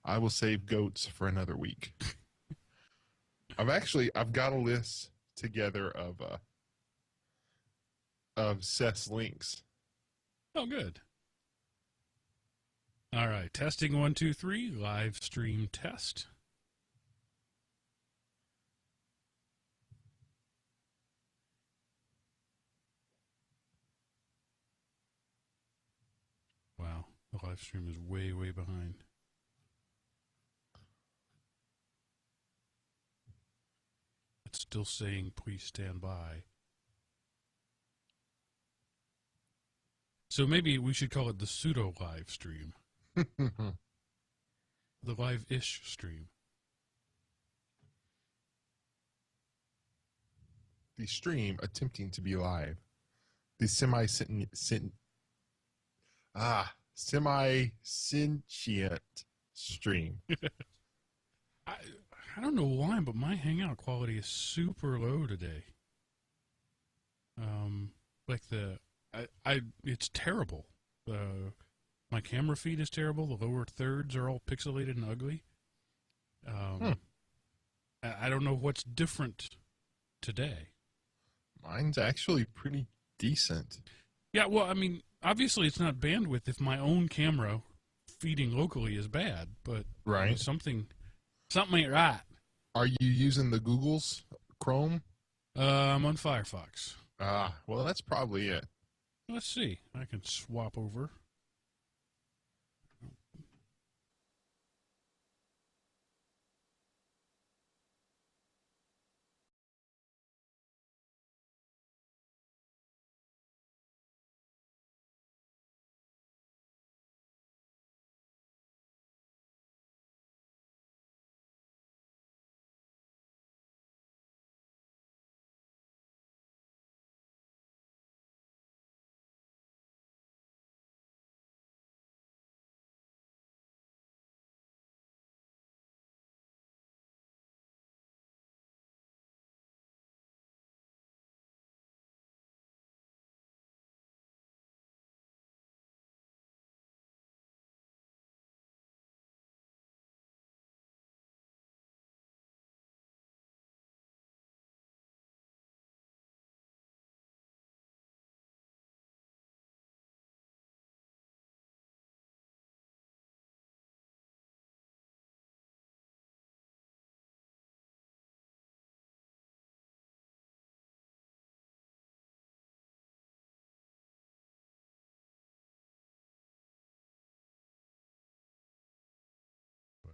I will save goats for another week. I've got a list together of Seth's links. Oh, good. All right, testing 1, 2, 3, live stream test. Wow, the live stream is way, way behind. It's still saying, please stand by. So maybe we should call it the pseudo live stream, The the live-ish stream. stream attempting to be live. The semi-sentient stream. I I don't know why, but my Hangout quality is super low today. Like it's terrible. My camera feed is terrible. The lower thirds are all pixelated and ugly. I don't know what's different today. Mine's actually pretty decent. Yeah, well, I mean, obviously it's not bandwidth if my own camera feeding locally is bad, but Right. something ain't right. Are you using the Google's Chrome? I'm on Firefox. Well, that's probably it. Let's see. I can swap over.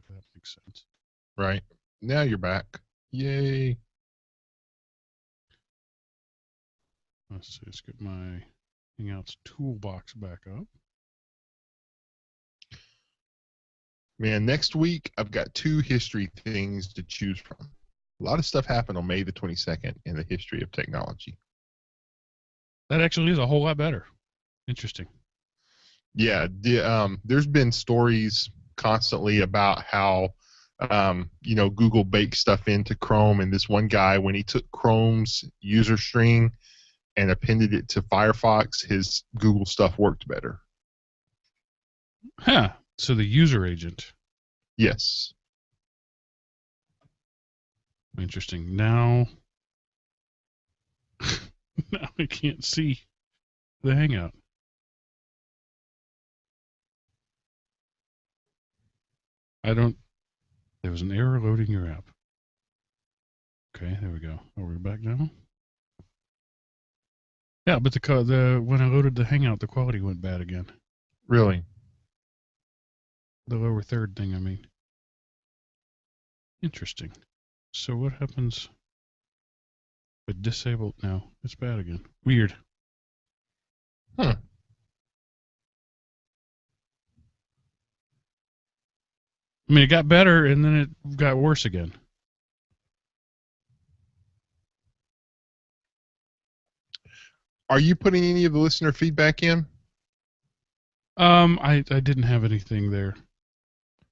That makes sense. Right. Now you're back. Yay. Let's see. Let's get my Hangouts toolbox back up. Man, next week I've got 2 history things to choose from. A lot of stuff happened on May the 22nd in the history of technology. That actually is a whole lot better. Interesting. Yeah, there's been stories constantly about how Google baked stuff into Chrome, and this one guy, when he took Chrome's user string and appended it to Firefox, his Google stuff worked better. Huh. So the user agent. Yes. Interesting. Now, now I can't see the Hangout. There was an error loading your app. Okay, there we go. Are we back now? Yeah, but when I loaded the Hangout, the quality went bad again. Really? The lower third thing, I mean. Interesting. So what happens with disabled now? It's bad again. Weird. Huh. I mean, it got better and then it got worse again. Are you putting any of the listener feedback in? I didn't have anything there.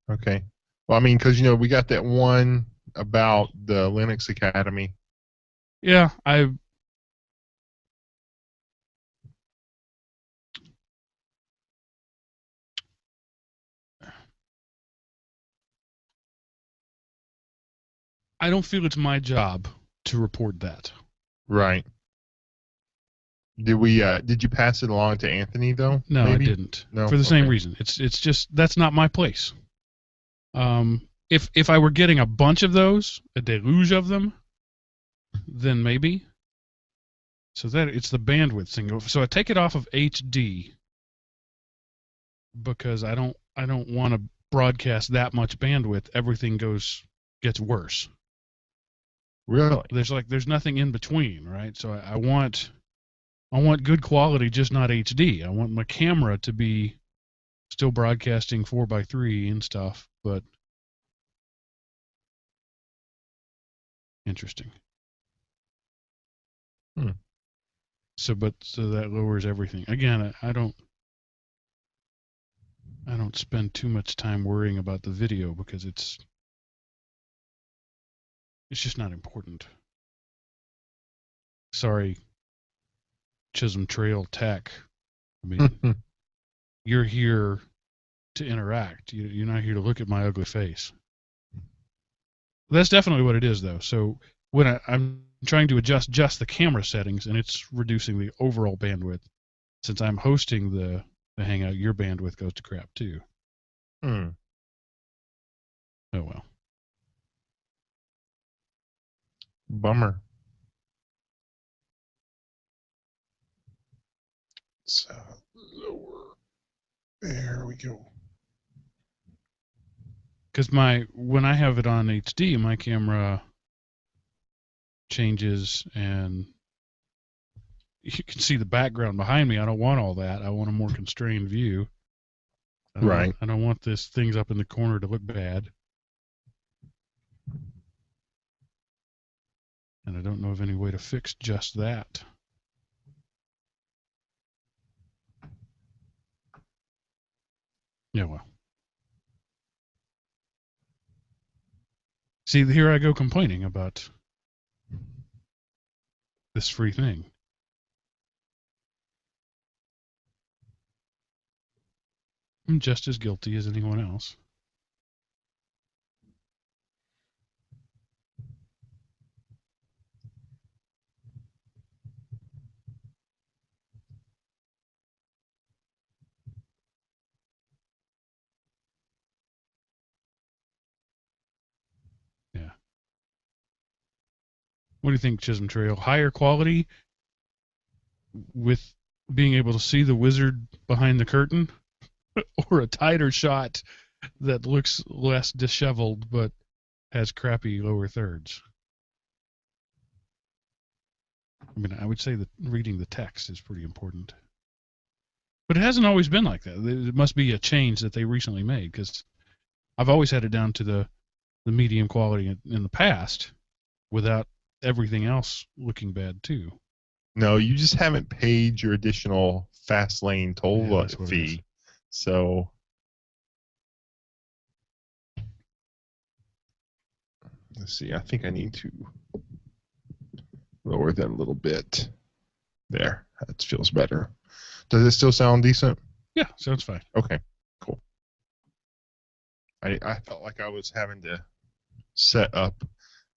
Okay. Well, I mean, because we got that one about the Linux Academy. Yeah, I don't feel it's my job to report that. Right. Did you pass it along to Anthony though? No, Maybe? I didn't. No. For the same Okay. reason. It's just that's not my place. If I were getting a bunch of those, a deluge of them, then maybe. So that it's the bandwidth thing. So I take it off of HD because I don't want to broadcast that much bandwidth. Everything gets worse. Really? There's nothing in between, right? So I want good quality, just not HD. I want my camera to be still broadcasting 4:3 and stuff, but interesting. So that lowers everything. Again, I don't spend too much time worrying about the video because it's just not important. Sorry, Chisholm Trail Tech. I mean, you're here to interact. You're not here to look at my ugly face. That's definitely what it is, though. So when I'm trying to adjust just the camera settings, and it's reducing the overall bandwidth. Since I'm hosting the Hangout, your bandwidth goes to crap, too. Oh, well. Bummer. So lower. There we go. Because when I have it on HD, my camera changes and you can see the background behind me. I don't want all that. I want a more constrained view. Right. I don't want this things up in the corner to look bad. And I don't know of any way to fix just that. Yeah, well. See, here I go complaining about this free thing. I'm just as guilty as anyone else. Yeah. What do you think, Chisholm Trail? Higher quality with being able to see the wizard behind the curtain, or a tighter shot that looks less disheveled but has crappy lower thirds? I mean, I would say that reading the text is pretty important. But it hasn't always been like that. It must be a change that they recently made, because I've always had it down to the medium quality in the past without everything else looking bad too. No, you just haven't paid your additional fast lane toll fee. So let's see. I think I need to lower that a little bit. There, that feels better. Does it still sound decent? Yeah, sounds fine. Okay, cool. I felt like I was having to set up,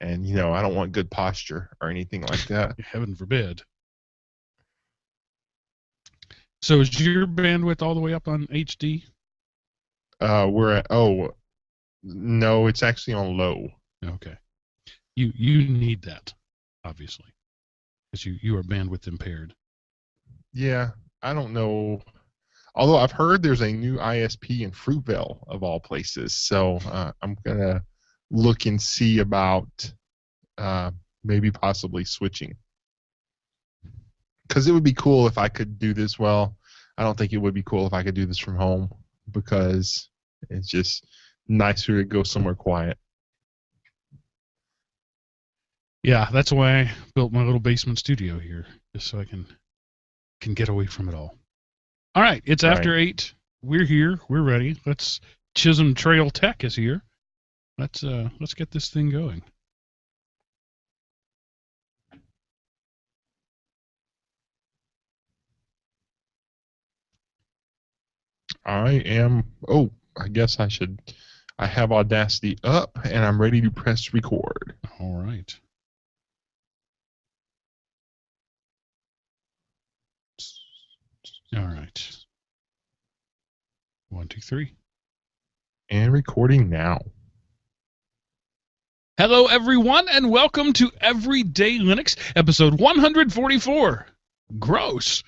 and I don't want good posture or anything like that. Heaven forbid. So is your bandwidth all the way up on HD? We're at no, it's actually on low. Okay. You need that, obviously, because you are bandwidth impaired. Yeah, I don't know. Although I've heard there's a new ISP in Fruitvale of all places, so I'm gonna look and see about maybe possibly switching. Because it would be cool if I could do this well. I don't think it would be cool if I could do this from home, because it's just nicer to go somewhere quiet. Yeah, that's why I built my little basement studio here, just so I can get away from it all. All right, it's after 8. We're here. We're ready. Chisholm Trail Tech is here. Let's get this thing going. I guess I have Audacity up, and I'm ready to press record. All right. All right. 1, 2, 3. And recording now. Hello, everyone, and welcome to Everyday Linux, episode 144. Gross.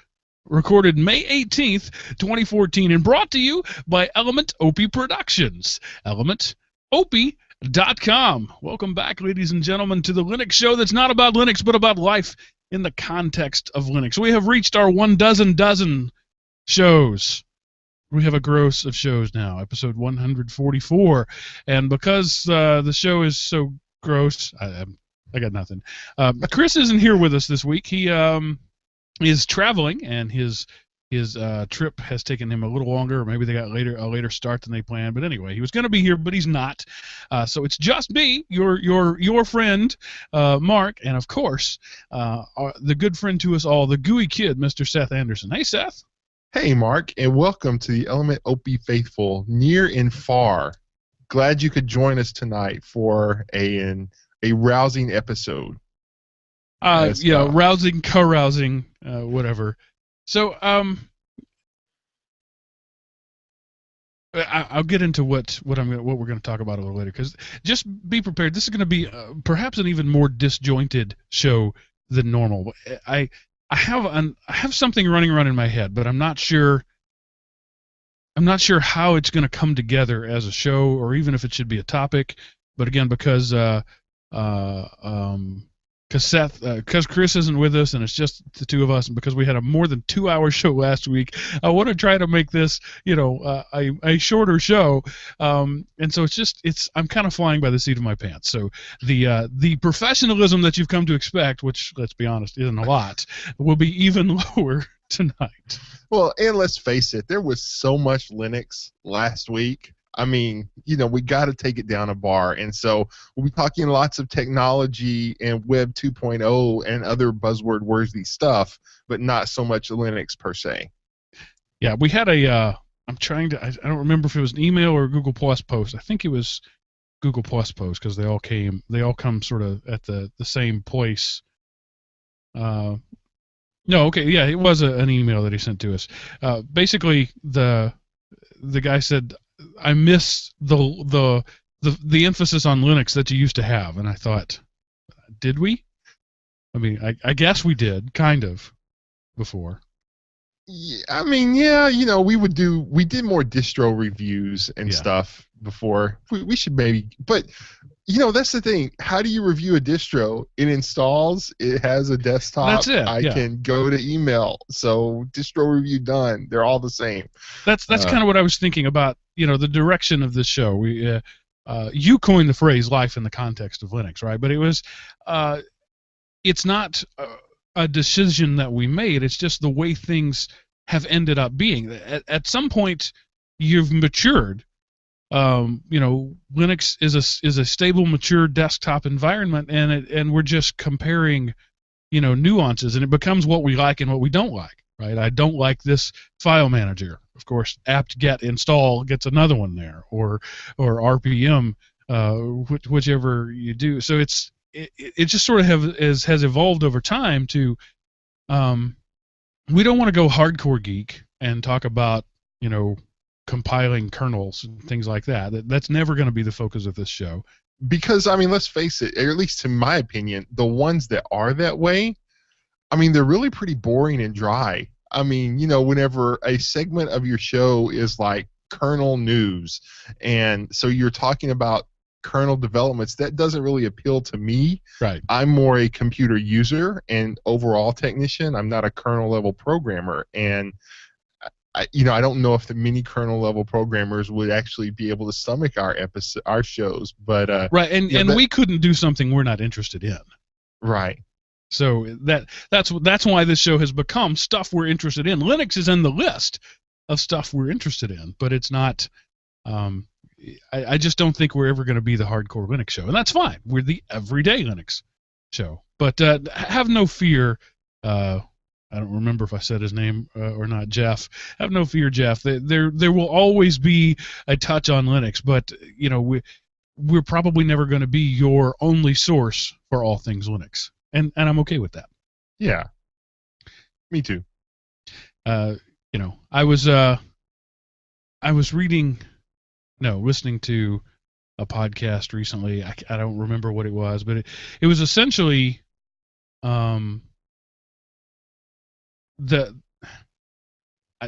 Recorded May 18th, 2014, and brought to you by Element OP Productions. ElementOP.com. Welcome back, ladies and gentlemen, to the Linux show that's not about Linux, but about life in the context of Linux. We have reached our 12 shows. We have a gross of shows now, episode 144, and because the show is so gross, I got nothing. Chris isn't here with us this week. He is traveling, and his trip has taken him a little longer, or maybe they got a later start than they planned. But anyway, he was going to be here, but he's not. So it's just me, your friend, Mark, and of course, the good friend to us all, the gooey kid, Mr. Seth Anderson. Hey, Seth. Hey, Mark, and welcome to the Element OP faithful, near and far. Glad you could join us tonight for a rousing episode. Rousing, carousing, whatever. So, I'll get into what we're going to talk about a little later. Because just be prepared. This is going to be perhaps an even more disjointed show than normal. I have something running around in my head, but I'm not sure how it's going to come together as a show, or even if it should be a topic. But again, because Chris isn't with us and it's just the two of us, and because we had a more than 2-hour show last week, I want to try to make this, a shorter show. And so I'm kind of flying by the seat of my pants. So the professionalism that you've come to expect, which, let's be honest, isn't a lot, will be even lower tonight. Well, and let's face it, there was so much Linux last week. I mean, we got to take it down a bar. And so we'll be talking lots of technology and Web 2.0 and other buzzword-worthy stuff, but not so much Linux per se. Yeah, we had I don't remember if it was an email or a Google Plus post. I think it was Google Plus post, because they all come sort of at the same place. No, okay, yeah, it was an email that he sent to us. Basically, the guy said, I miss the emphasis on Linux that you used to have, and I thought, did we? I mean, I guess we did, kind of, before. Yeah, I mean, yeah, we did more distro reviews and stuff before. We should maybe, but that's the thing. How do you review a distro? It installs. It has a desktop. That's it. I can go to email. So distro review done. They're all the same. That's kind of what I was thinking about. The direction of this show. You coined the phrase "life in the context of Linux," right? But it was, it's not a decision that we made. It's just the way things have ended up being. At some point, you've matured. Linux is a stable, mature desktop environment, and we're just comparing, nuances, and it becomes what we like and what we don't like, right? I don't like this file manager. Of course, apt-get install gets another one there, or RPM, whichever you do. So it just sort of has evolved over time to, we don't want to go hardcore geek and talk about, compiling kernels and things like that. That's never going to be the focus of this show. Because, I mean, let's face it, or at least in my opinion, the ones that are that way, I mean, they're really pretty boring and dry. I mean, whenever a segment of your show is like kernel news, and so you're talking about kernel developments, that doesn't really appeal to me. Right. I'm more a computer user and overall technician. I'm not a kernel level programmer, and I don't know if the mini kernel level programmers would actually be able to stomach our shows, but right, and we couldn't do something we're not interested in. Right. So that's why this show has become stuff we're interested in. Linux is in the list of stuff we're interested in, but it's not. I just don't think we're ever going to be the hardcore Linux show, and that's fine. We're the everyday Linux show, but have no fear. I don't remember if I said his name or not. Jeff, have no fear, Jeff. There will always be a touch on Linux, but we're probably never going to be your only source for all things Linux, and I'm okay with that. Yeah, me too. I was listening to a podcast recently. I don't remember what it was, but it was essentially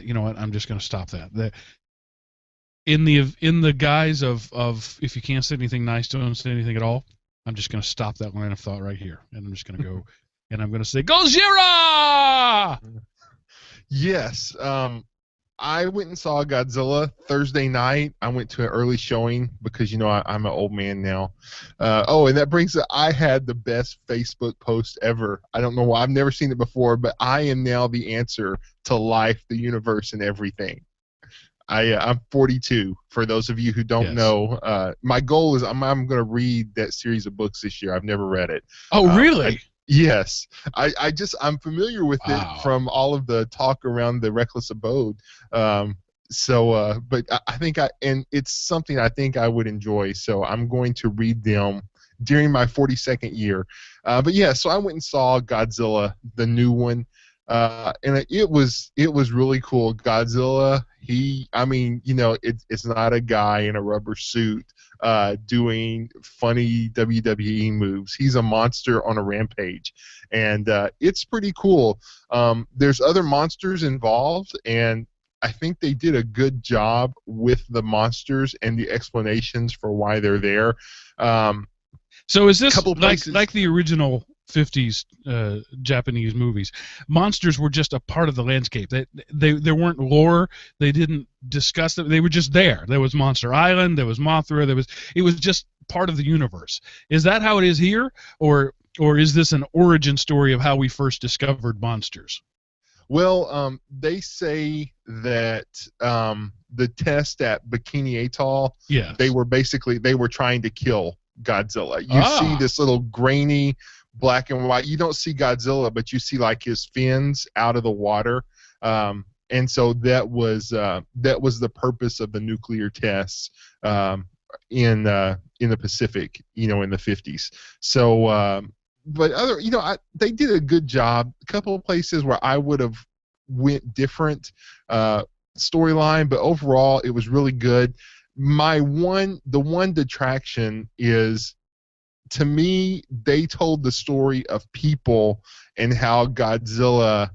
you know what? I'm just going to stop that. In the guise of if you can't say anything nice, don't say anything at all. I'm just going to stop that line of thought right here, and I'm just going to go and I'm going to say Gojira! Yes. I went and saw Godzilla Thursday night. I went to an early showing because, you know, I'm an old man now. And that brings it. I had the best Facebook post ever. I don't know why. I've never seen it before, but I am now the answer to life, the universe, and everything. I'm 42. For those of you who don't know, my goal is I'm going to read that series of books this year. I've never read it. Oh, really? Yes, I'm familiar with it from all of the talk around the Reckless Abode. But I think and it's something I think I would enjoy. So I'm going to read them during my 42nd year. But yeah, so I went and saw Godzilla, the new one. And it was really cool. Godzilla, it's not a guy in a rubber suit doing funny WWE moves. He's a monster on a rampage, and it's pretty cool. There's other monsters involved, and I think they did a good job with the monsters and the explanations for why they're there. So is this like the original 50s Japanese movies? Monsters were just a part of the landscape. They weren't lore. They didn't discuss them. They were just there. There was Monster Island. There was Mothra. It was just part of the universe. Is that how it is here, or is this an origin story of how we first discovered monsters? Well, they say that the test at Bikini Atoll, they were trying to kill Godzilla. You see this little grainy black and white. You don't see Godzilla, but you see like his fins out of the water, and so that was the purpose of the nuclear tests in the Pacific, in the 50s. So, but they did a good job. A couple of places where I would have went different storyline, but overall it was really good. The one detraction is, to me, they told the story of people and how Godzilla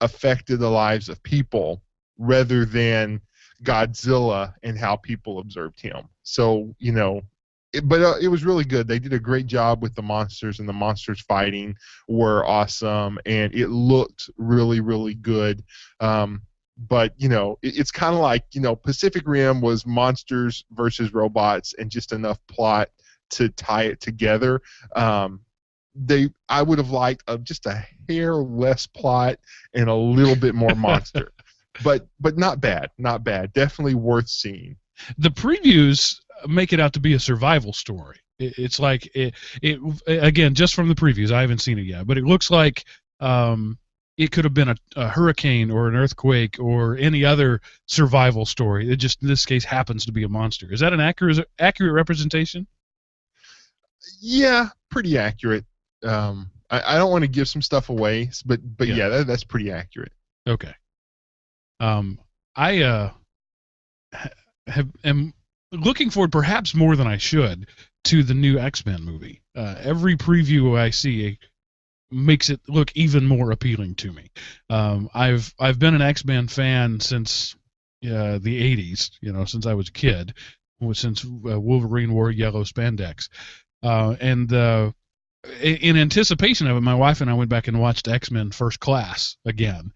affected the lives of people rather than Godzilla and how people observed him. So, it was really good. They did a great job with the monsters, and the monsters fighting were awesome, and it looked really, really good. But it's kind of like, Pacific Rim was monsters versus robots and just enough plot to tie it together. I would have liked just a hair less plot and a little bit more monster. but not bad. Definitely worth seeing. The previews make it out to be a survival story. It's like it again, just from the previews. I haven't seen it yet, but it looks like it could have been a hurricane or an earthquake or any other survival story. It just, in this case, happens to be a monster. Is that an accurate representation? Yeah, pretty accurate. I don't want to give some stuff away, but yeah, that's pretty accurate. Okay. I am looking forward, perhaps more than I should, to the new X-Men movie. Every preview I see makes it look even more appealing to me. I've been an X-Men fan since the 80s, since I was a kid, since Wolverine wore yellow spandex. And in anticipation of it, my wife and I went back and watched X-Men First Class again.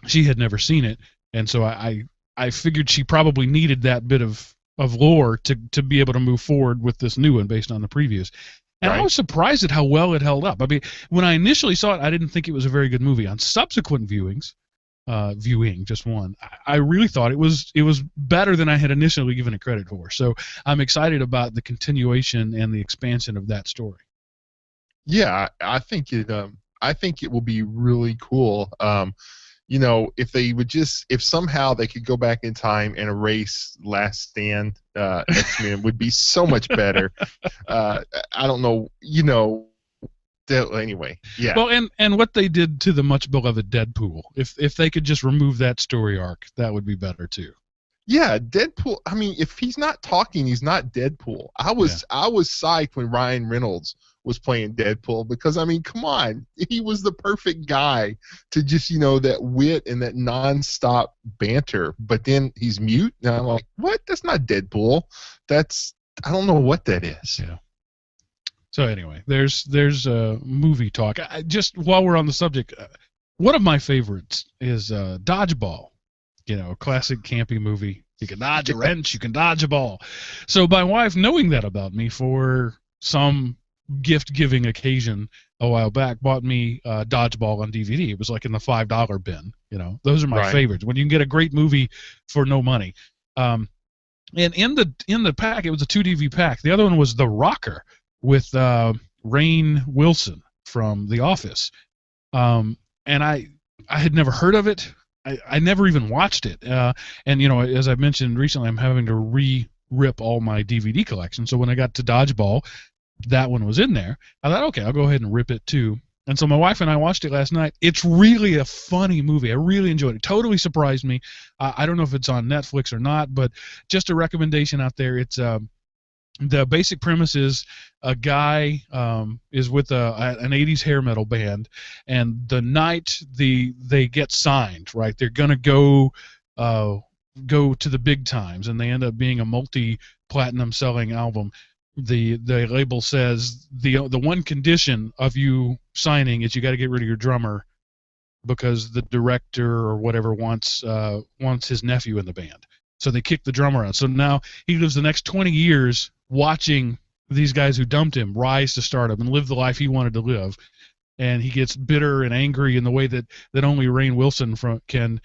She had never seen it, and so I figured she probably needed that bit of lore to be able to move forward with this new one based on the previews. And I was surprised at how well it held up. I mean, when I initially saw it, I didn't think it was a very good movie. On subsequent viewings, just one, I really thought it was better than I had initially given it credit for. So I'm excited about the continuation and the expansion of that story. Yeah, I think it will be really cool. if they would if somehow they could go back in time and erase Last Stand, X-Men would be so much better. I don't know, anyway, yeah. Well, and what they did to the much beloved Deadpool, if they could just remove that story arc, that would be better too. Yeah, Deadpool. I mean, if he's not talking, he's not Deadpool. I was psyched when Ryan Reynolds was playing Deadpool because, I mean, come on, he was the perfect guy to just that wit and that nonstop banter. But then he's mute, and I'm like, what? That's not Deadpool. I don't know what that is. Yeah. So anyway, there's movie talk. Just while we're on the subject, one of my favorites is Dodgeball. A classic campy movie. You can dodge a wrench, you can dodge a ball. So my wife, knowing that about me for some gift-giving occasion a while back, bought me Dodgeball on DVD. It was like in the $5 bin. Those are my favorites. When you can get a great movie for no money. And in the pack, it was a 2 DVD pack. The other one was The Rocker with Rainn Wilson from The Office. And I had never heard of it. I never even watched it. And, as I mentioned recently, I'm having to re-rip all my DVD collection. So when I got to Dodgeball, that one was in there. I thought, okay, I'll go ahead and rip it too. And so my wife and I watched it last night. It's really a funny movie. I really enjoyed it. Totally surprised me. I don't know if it's on Netflix or not, but just a recommendation out there. It's the basic premise is a guy is with an 80s hair metal band, and the night they get signed, right? They're gonna go to the big times, and they end up being a multi-platinum selling album. The label says the one condition of you signing is you got to get rid of your drummer because the director or whatever wants his nephew in the band. So they kick the drummer out. So now he lives the next 20 years watching these guys who dumped him rise to stardom and live the life he wanted to live. And he gets bitter and angry in the way that only Rainn Wilson can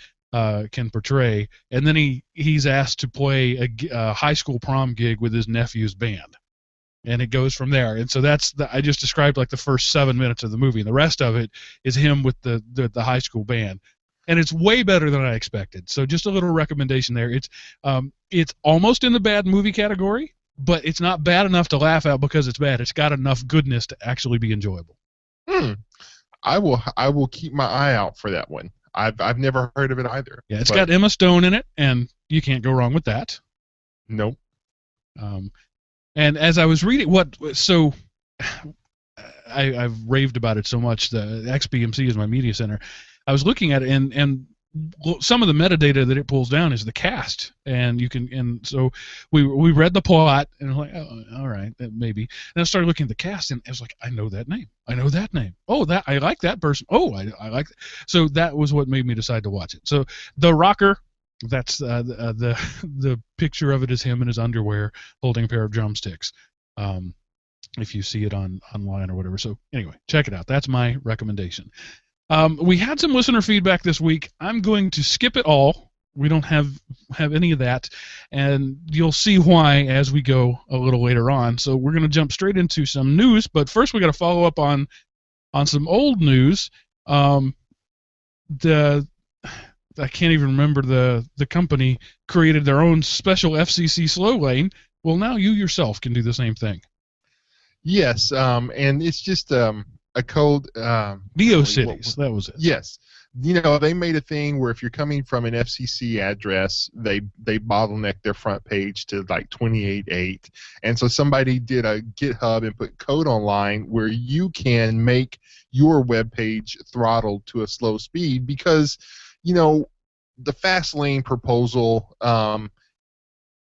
portray. And then he's asked to play a high school prom gig with his nephew's band. And it goes from there. And so I just described like the first 7 minutes of the movie. And the rest of it is him with the high school band. And it's way better than I expected. So just a little recommendation there. It's almost in the bad movie category, but it's not bad enough to laugh at because it's bad. It's got enough goodness to actually be enjoyable. I will keep my eye out for that one. I've never heard of it either. Yeah, it's got Emma Stone in it, and you can't go wrong with that. Nope. And as I was reading, I've raved about it so much. The XBMC is my media center. I was looking at it, and some of the metadata that it pulls down is the cast, and so we read the plot, and I'm like, oh, all right, maybe. And I started looking at the cast, and I was like, I know that name. Oh, I like that person. Oh, I like that. So that was what made me decide to watch it. So The Rocker, that's the picture of it is him in his underwear holding a pair of drumsticks. If you see it online or whatever. So anyway, check it out. That's my recommendation. We had some listener feedback this week. I'm going to skip it all. We don't have any of that, and you'll see why as we go a little later on. So we're going to jump straight into some news, but first we got to follow up on some old news. I can't even remember the company created their own special FCC slow lane. Well, now you yourself can do the same thing. Yes, and it's just a code. NeoCities, that was it. Yes. They made a thing where if you're coming from an FCC address, they bottleneck their front page to like 28.8. And so somebody did a GitHub and put code online where you can make your web page throttled to a slow speed because, the fast lane proposal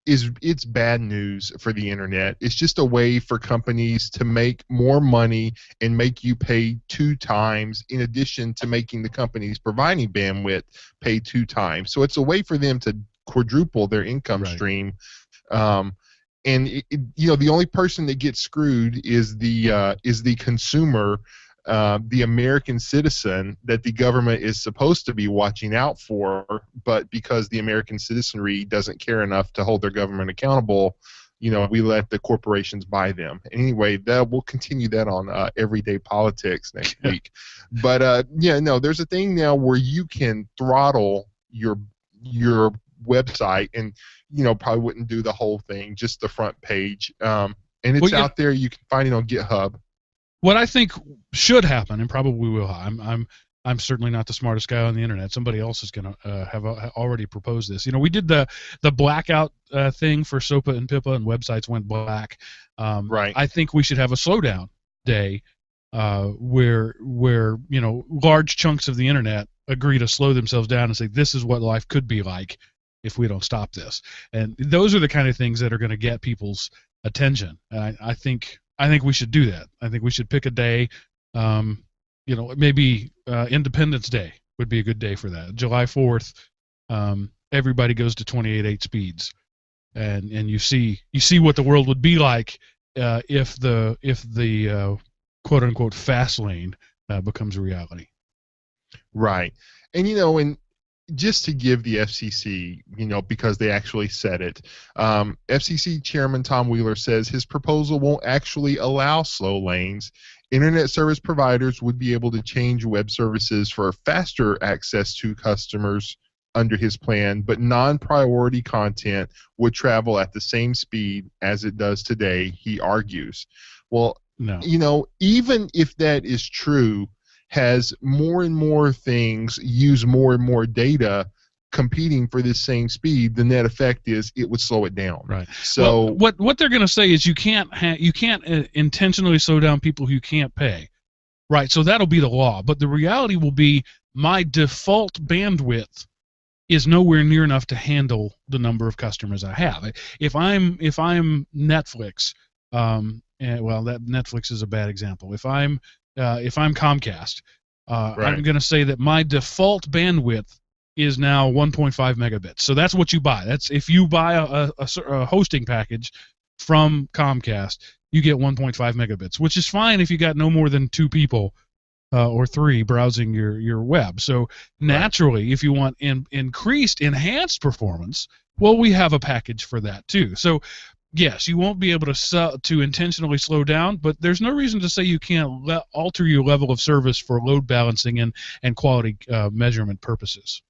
it's bad news for the internet. It's just a way for companies to make more money and make you pay 2 times in addition to making the companies providing bandwidth pay 2 times. So it's a way for them to quadruple their income stream. And the only person that gets screwed is the consumer, the American citizen that the government is supposed to be watching out for, but because the American citizenry doesn't care enough to hold their government accountable, we let the corporations buy them. Anyway, we'll continue that on Everyday Politics next week. But there's a thing now where you can throttle your website, and probably wouldn't do the whole thing, just the front page. And it's out there. You can find it on GitHub. What I think should happen, and probably will, I'm certainly not the smartest guy on the internet. Somebody else is going to have already proposed this. We did the blackout thing for SOPA and PIPA, and websites went black. Right. I think we should have a slowdown day where large chunks of the internet agree to slow themselves down and say, this is what life could be like if we don't stop this. And those are the kind of things that are going to get people's attention. And I think we should do that. I think we should pick a day. Maybe Independence Day would be a good day for that. July 4th, everybody goes to 28.8 speeds, and you see what the world would be like if the quote unquote fast lane becomes a reality. Right, and just to give the FCC, because they actually said it, FCC Chairman Tom Wheeler says his proposal won't actually allow slow lanes. Internet service providers would be able to change web services for faster access to customers under his plan, but non-priority content would travel at the same speed as it does today, he argues. Well, no. Even if that is true, has more and more things use more and more data competing for this same speed, the net effect is it would slow it down. Right. So what they're going to say is you can't intentionally slow down people who can't pay. Right. So that'll be the law, but the reality will be my default bandwidth is nowhere near enough to handle the number of customers I have. If I'm Netflix, that Netflix is a bad example. If I'm Comcast, right. I'm going to say that my default bandwidth is now 1.5 megabits. So that's what you buy. That's if you buy a hosting package from Comcast, you get 1.5 megabits, which is fine if you got no more than 2 people or 3 browsing your web. So naturally, right. If you want enhanced performance, well, we have a package for that too. So yes, you won't be able to intentionally slow down, but there's no reason to say you can't alter your level of service for load balancing and quality measurement purposes.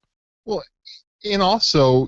Well, and also,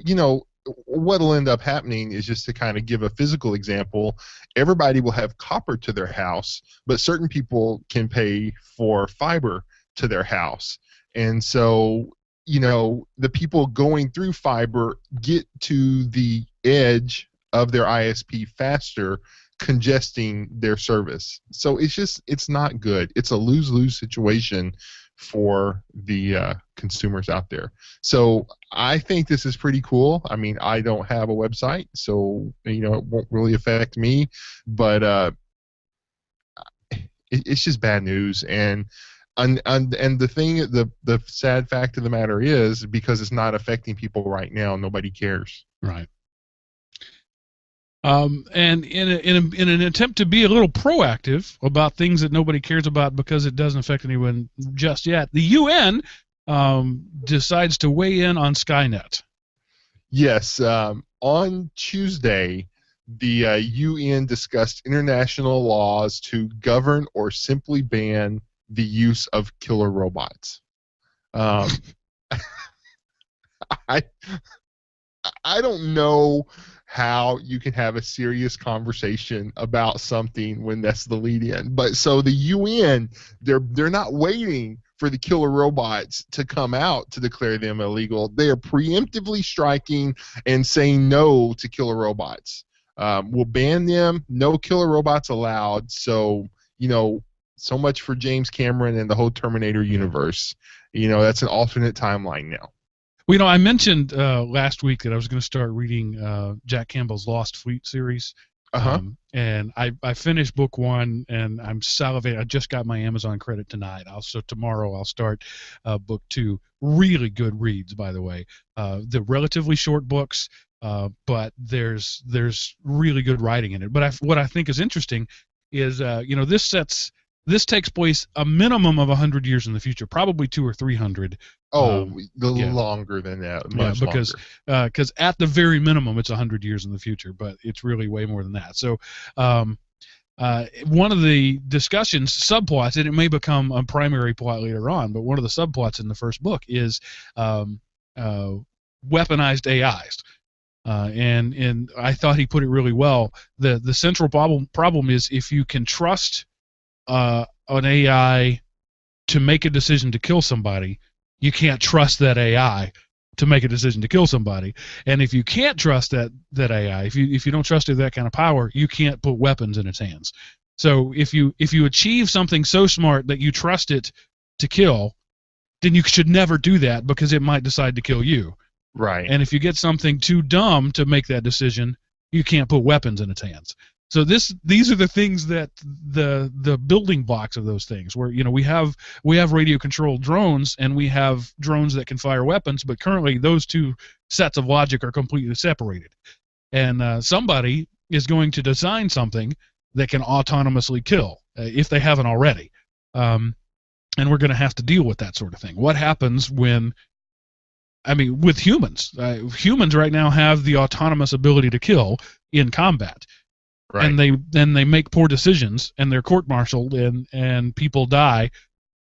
what'll end up happening is, just to kind of give a physical example, everybody will have copper to their house, but certain people can pay for fiber to their house. And so, the people going through fiber get to the edge of their ISP faster, congesting their service. So it's not good. It's a lose-lose situation for the consumers out there. So I think this is pretty cool. I mean, I don't have a website, so it won't really affect me, but it's just bad news. And the thing, the sad fact of the matter is, because it's not affecting people right now, nobody cares. Right. And in an attempt to be a little proactive about things that nobody cares about because it doesn't affect anyone just yet, the UN decides to weigh in on Skynet. Yes. On Tuesday, the UN discussed international laws to govern or simply ban the use of killer robots. I don't know how you can have a serious conversation about something when that's the lead-in. But so the UN, they're not waiting for the killer robots to come out to declare them illegal. They are preemptively striking and saying no to killer robots. We'll ban them. No killer robots allowed. So, so much for James Cameron and the whole Terminator universe. That's an alternate timeline now. Well, I mentioned last week that I was going to start reading Jack Campbell's Lost Fleet series. And I finished book 1, and I'm salivating. I just got my Amazon credit tonight. So tomorrow I'll start book 2. Really good reads, by the way. They're relatively short books, but there's really good writing in it. But what I think is interesting is, this sets this takes place a minimum of 100 years in the future, probably 200 or 300. Longer than that, much because longer. Because at the very minimum, it's 100 years in the future, but it's really way more than that. So, one of the discussions, subplots, and it may become a primary plot later on, but one of the subplots in the first book is weaponized AIs. And I thought he put it really well. The central problem is if you can trust an AI to make a decision to kill somebody, you can't trust that AI to make a decision to kill somebody. And if you can't trust that AI, if you don't trust it with that kind of power, you can't put weapons in its hands. So if you achieve something so smart that you trust it to kill, then you should never do that because it might decide to kill you. Right. And if you get something too dumb to make that decision, you can't put weapons in its hands. So these are the things that the building blocks of those things, where we have radio controlled drones and we have drones that can fire weapons, but currently those two sets of logic are completely separated. And somebody is going to design something that can autonomously kill if they haven't already, and we're going to have to deal with that sort of thing. What happens when? I mean, with humans, humans right now have the autonomous ability to kill in combat. Right. And they make poor decisions and they're court-martialed and people die.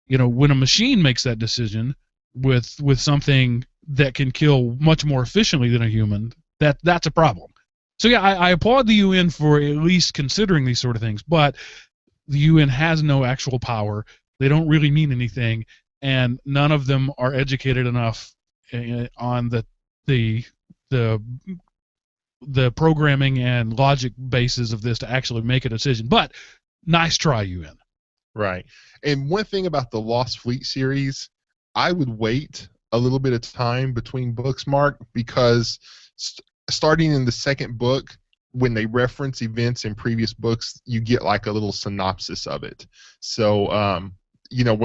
When a machine makes that decision with something that can kill much more efficiently than a human, that's a problem. So yeah, I applaud the UN for at least considering these sort of things, but the UN has no actual power. They don't really mean anything, and none of them are educated enough on the programming and logic basis of this to actually make a decision. But nice try, UN. Right. And one thing about the Lost Fleet series, I would wait a little bit of time between books, Mark, because starting in the second book, when they reference events in previous books, you get like a little synopsis of it. So,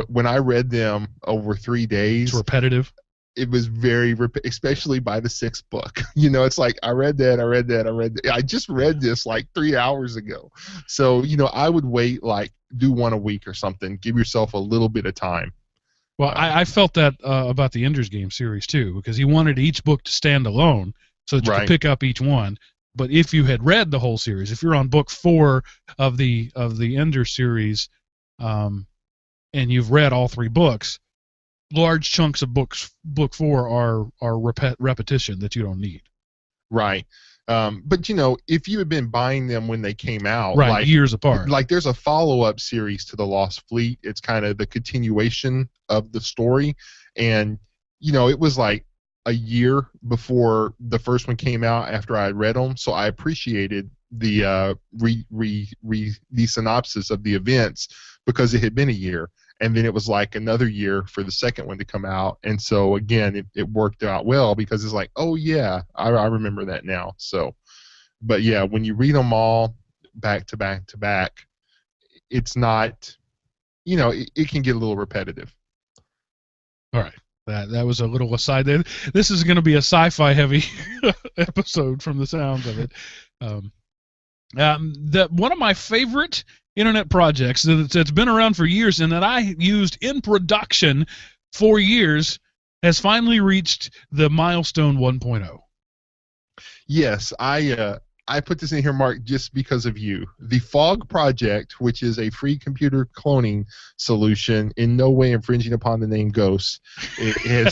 when I read them over 3 days, it's repetitive. It was very, especially by the sixth book. It's like I read that. I just read this like 3 hours ago. So, I would wait, do one a week or something. Give yourself a little bit of time. Well, I felt that about the Ender's Game series too, because he wanted each book to stand alone so that you could pick up each one. But if you had read the whole series, if you're on book 4 of the Ender series, and you've read all 3 books, large chunks of book 4 are repetition that you don't need. Right. But if you had been buying them when they came out, right, years apart, there's a follow-up series to the Lost Fleet. It's kind of the continuation of the story, and it was like a year before the first one came out after I read them, so I appreciated the the synopsis of the events because it had been a year. And then it was like another year for the second one to come out. And so, again, it worked out well because it's like, oh, yeah, I remember that now. So, but, yeah, when you read them all back to back to back, it's not, it can get a little repetitive. All right. That was a little aside there. This is going to be a sci-fi heavy episode from the sounds of it. One of my favorite internet projects that's been around for years and that I used in production for years has finally reached the milestone 1.0. Yes, I put this in here, Mark, just because of you. The Fog Project, which is a free computer cloning solution, in no way infringing upon the name Ghost, they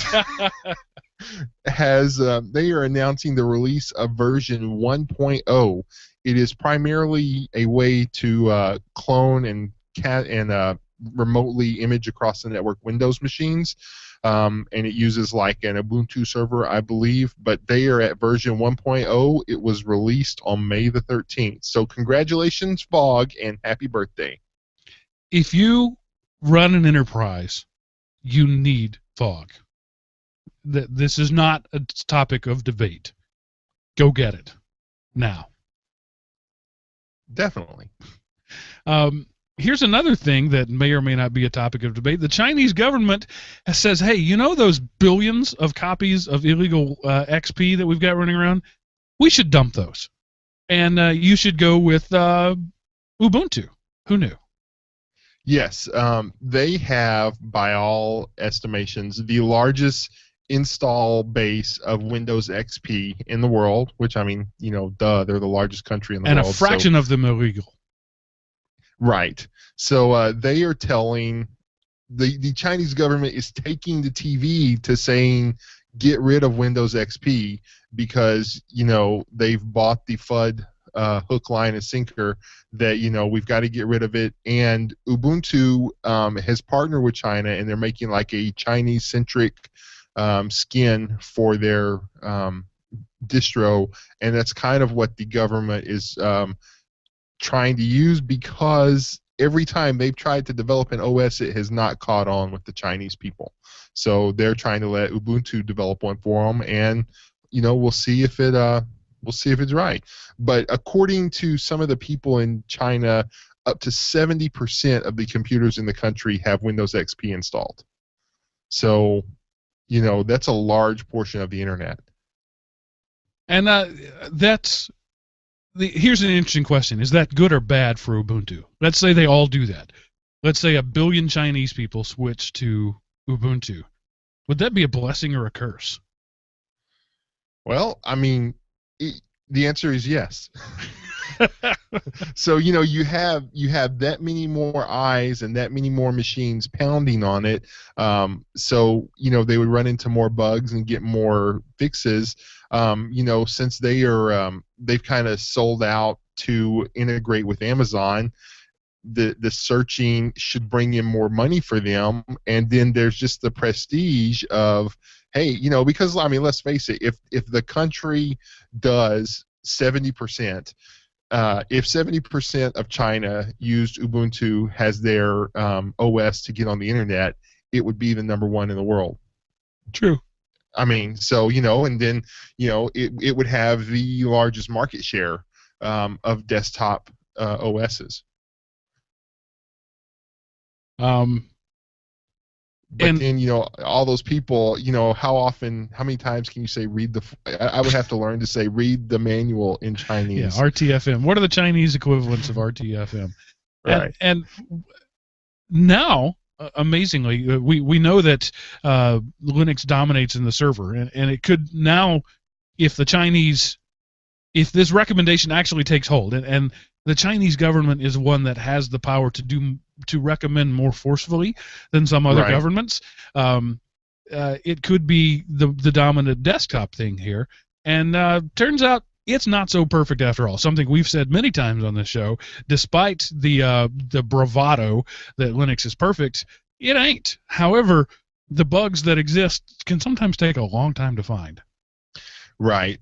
are announcing the release of version 1.0. It is primarily a way to clone and remotely image across the network Windows machines, and it uses like an Ubuntu server, I believe. But they are at version 1.0. It was released on May the 13th. So congratulations, Fog, and happy birthday. If you run an enterprise, you need Fog. This is not a topic of debate. Go get it now. Definitely. Here's another thing that may or may not be a topic of debate. The Chinese government says, hey, those billions of copies of illegal XP that we've got running around? We should dump those. And you should go with Ubuntu. Who knew? Yes, they have, by all estimations, the largest install base of Windows XP in the world. Which, I mean, duh, they're the largest country in the And a world. So fraction of them illegal. right. So they are telling the Chinese government is taking the TV to saying get rid of Windows XP because they've bought the FUD hook, line, and sinker that we've got to get rid of it. And Ubuntu has partnered with China, and they're making like a Chinese centric skin for their distro, and that's kind of what the government is trying to use, because every time they've tried to develop an OS, it has not caught on with the Chinese people. So they're trying to let Ubuntu develop one for them, and we'll see if it's right. But according to some of the people in China, up to 70% of the computers in the country have Windows XP installed. So, that's a large portion of the internet. And here's an interesting question. Is that good or bad for Ubuntu? Let's say they all do that. Let's say 1 billion Chinese people switch to Ubuntu. Would that be a blessing or a curse? Well, I mean, the answer is yes. So you have that many more eyes and that many more machines pounding on it. So they would run into more bugs and get more fixes. Since they've kind of sold out to integrate with Amazon, the searching should bring in more money for them. And then there's just the prestige of, hey, because I mean, let's face it, if the country does 70%. If 70% of China used Ubuntu as their OS to get on the internet, it would be the #1 in the world. True. I mean, so and then it would have the largest market share of desktop OSs. But then all those people, how many times can you say read the? I would have to learn to say read the manual in Chinese. Yeah, RTFM. What are the Chinese equivalents of RTFM? Right. And now, amazingly, we know that Linux dominates in the server, and it could now, if this recommendation actually takes hold, and the Chinese government is one that has the power to recommend more forcefully than some other governments. It could be the dominant desktop thing here, and turns out it's not so perfect after all. Something we've said many times on this show. Despite the bravado that Linux is perfect, it ain't. However, the bugs that exist can sometimes take a long time to find. Right.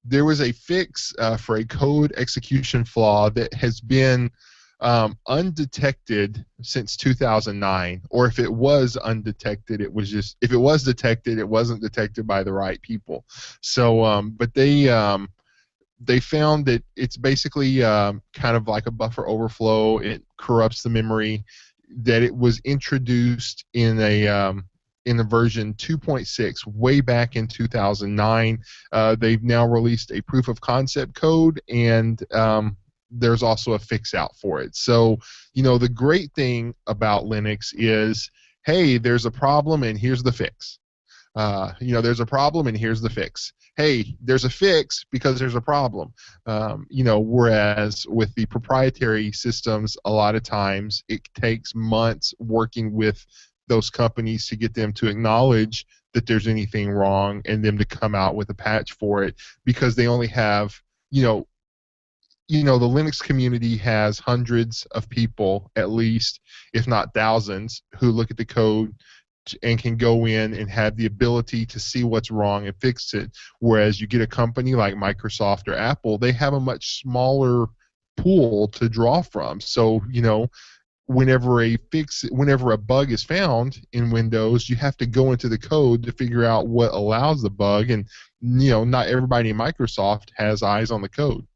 There was a fix for a code execution flaw that has been undetected since 2009, or if it was undetected, if it was detected, it wasn't detected by the right people. So, but they found that it's basically kind of like a buffer overflow. It corrupts the memory. That it was introduced in a version 2.6 way back in 2009. They've now released a proof of concept code, and there's also a fix out for it. So, the great thing about Linux is, hey, there's a problem and here's the fix. There's a problem and here's the fix. Hey, there's a fix because there's a problem. Whereas with the proprietary systems, a lot of times it takes months working with those companies to get them to acknowledge that there's anything wrong and them to come out with a patch for it, because they only have, the Linux community has hundreds of people, at least, if not thousands, who look at the code and can go in and have the ability to see what's wrong and fix it. Whereas you get a company like Microsoft or Apple, they have a much smaller pool to draw from. So, whenever a bug is found in Windows, you have to go into the code to figure out what allows the bug, and not everybody in Microsoft has eyes on the code.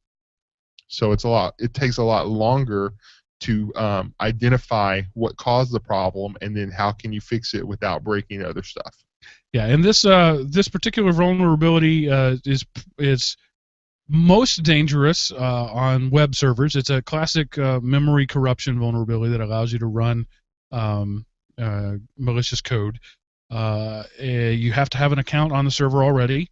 So it takes a lot longer to identify what caused the problem, and then how can you fix it without breaking other stuff. Yeah, and this particular vulnerability is most dangerous on web servers. It's a classic memory corruption vulnerability that allows you to run um, malicious code. You have to have an account on the server already.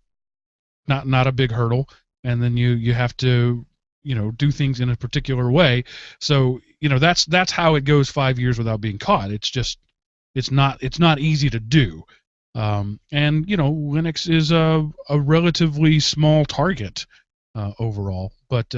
Not a big hurdle, and then you have to do things in a particular way. So that's how it goes 5 years without being caught. It's not easy to do. And Linux is a relatively small target overall, but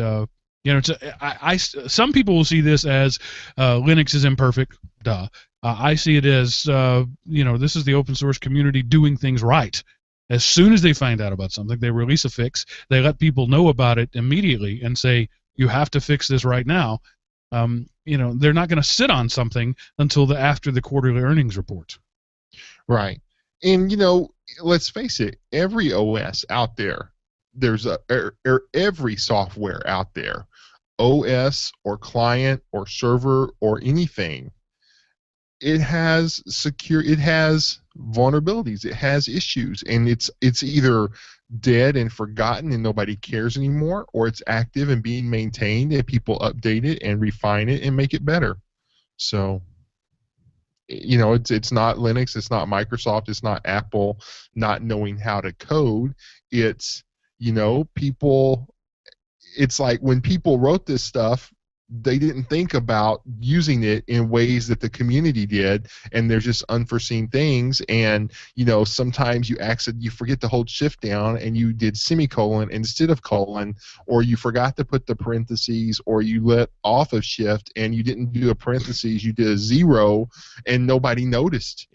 some people will see this as Linux is imperfect. Duh. I see it as this is the open source community doing things right. As soon as they find out about something, they release a fix. They let people know about it immediately and say, you have to fix this right now. They're not going to sit on something until after the quarterly earnings report. Right. And, let's face it, every OS out there, there's every software out there, OS or client or server or anything, it has vulnerabilities, it has issues, and it's either dead and forgotten and nobody cares anymore, or it's active and being maintained and people update it and refine it and make it better. So it's not Linux, it's not Microsoft, it's not Apple not knowing how to code. It's people. It's like when people wrote this stuff, they didn't think about using it in ways that the community did, and there's just unforeseen things. And sometimes you forget to hold shift down and you did semicolon instead of colon, or you forgot to put the parentheses, or you let off of shift and you didn't do a parentheses, you did a zero, and nobody noticed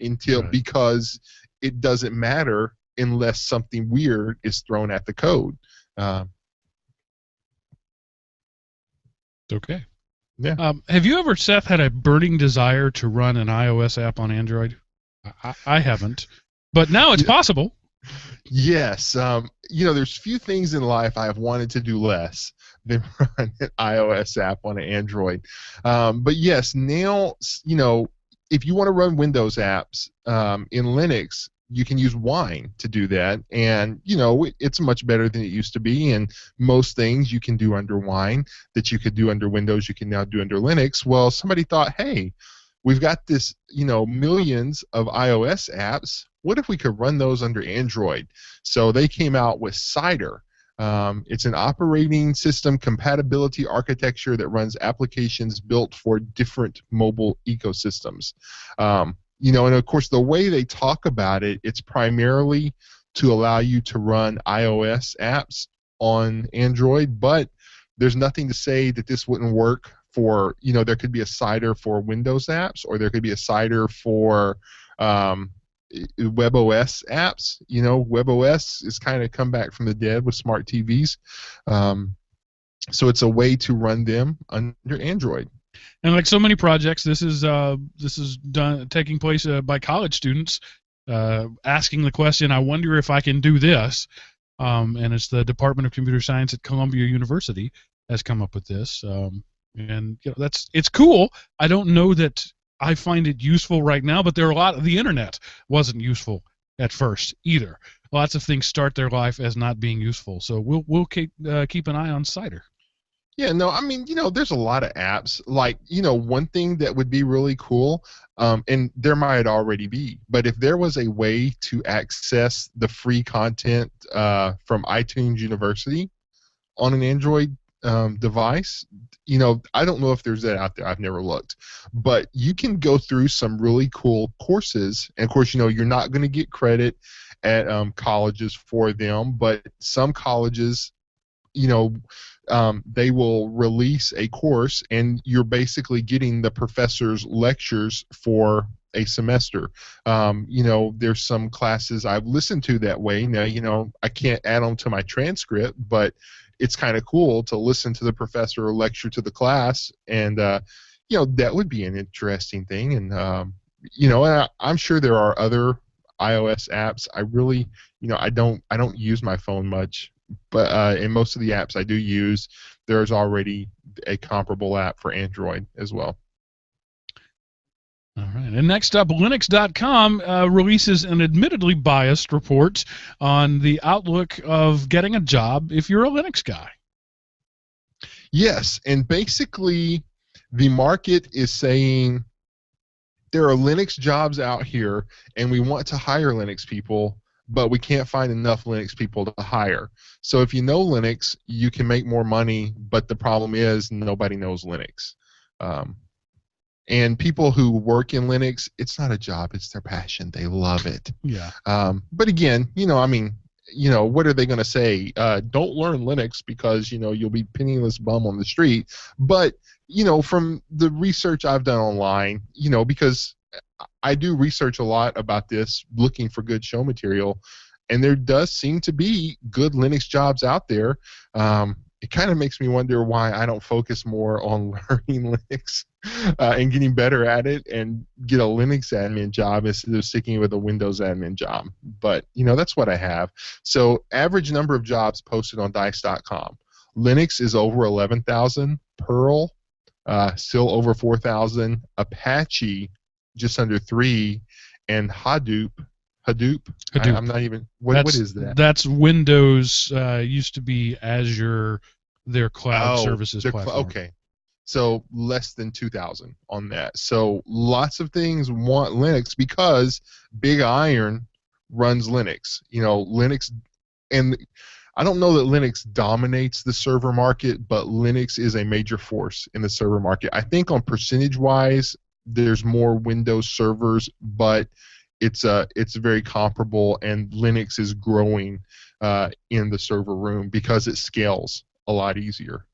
because it doesn't matter unless something weird is thrown at the code. Okay. Yeah. Have you ever, Seth, had a burning desire to run an iOS app on Android? I haven't, but now it's possible. Yes. There's few things in life I have wanted to do less than run an iOS app on an Android. But yes, now, if you want to run Windows apps in Linux, you can use Wine to do that, and it's much better than it used to be. And most things you can do under Wine that you could do under Windows, you can now do under Linux. Well, somebody thought, hey, we've got this, millions of iOS apps. What if we could run those under Android? So they came out with Cider. It's an operating system compatibility architecture that runs applications built for different mobile ecosystems. And of course, the way they talk about it, it's primarily to allow you to run iOS apps on Android, but there's nothing to say that this wouldn't work for, there could be a Cider for Windows apps, or there could be a Cider for WebOS apps. WebOS is kind of come back from the dead with smart TVs. So it's a way to run them under Android. And like so many projects, this is taking place by college students asking the question, I wonder if I can do this. And it's the Department of Computer Science at Columbia University has come up with this. And it's cool. I don't know that I find it useful right now, but the internet wasn't useful at first either. Lots of things start their life as not being useful. So we'll keep an eye on Cider. Yeah, no, I mean, there's a lot of apps. Like, one thing that would be really cool, and there might already be, but if there was a way to access the free content from iTunes University on an Android device, I don't know if there's that out there. I've never looked. But you can go through some really cool courses. And, of course, you're not going to get credit at colleges for them, but some colleges, they will release a course, and you're basically getting the professor's lectures for a semester. There's some classes I've listened to that way. Now, I can't add them to my transcript, but it's kind of cool to listen to the professor lecture to the class, and that would be an interesting thing. And I'm sure there are other iOS apps. I really, I don't use my phone much. But in most of the apps I do use, there's already a comparable app for Android as well. All right. And next up, Linux.com releases an admittedly biased report on the outlook of getting a job if you're a Linux guy. Yes, and basically the market is saying there are Linux jobs out here, and we want to hire Linux people, but we can't find enough Linux people to hire. So if you know Linux, you can make more money, but the problem is nobody knows Linux. And people who work in Linux, it's not a job, it's their passion. They love it. Yeah. But again, what are they going to say? Don't learn Linux because, you'll be penniless bum on the street. But, from the research I've done online, because I do research a lot about this, looking for good show material, and there does seem to be good Linux jobs out there. It kind of makes me wonder why I don't focus more on learning Linux and getting better at it and get a Linux admin job instead of sticking with a Windows admin job. But, that's what I have. So average number of jobs posted on Dice.com. Linux is over 11,000. Perl, still over 4,000. Apache, just under 3. And Hadoop. I'm not even. What is that? That's Windows. Used to be Azure, their cloud services platform. Okay, so less than 2,000 on that. So lots of things want Linux because Big Iron runs Linux. Linux, and I don't know that Linux dominates the server market, but Linux is a major force in the server market. I think on percentage-wise, there's more Windows servers, but it's very comparable, and Linux is growing in the server room because it scales a lot easier,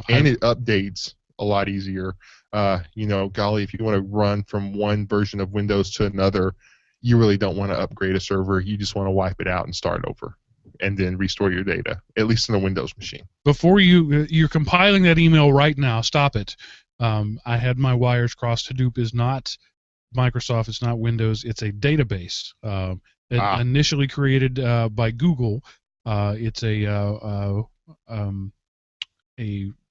and it updates a lot easier. Golly, if you want to run from one version of Windows to another, you really don't want to upgrade a server. You just want to wipe it out and start over, and then restore your data, at least in a Windows machine. Before you're compiling that email right now, stop it. I had my wires crossed. Hadoop is not Microsoft, it's not Windows, it's a database initially created by Google. It's a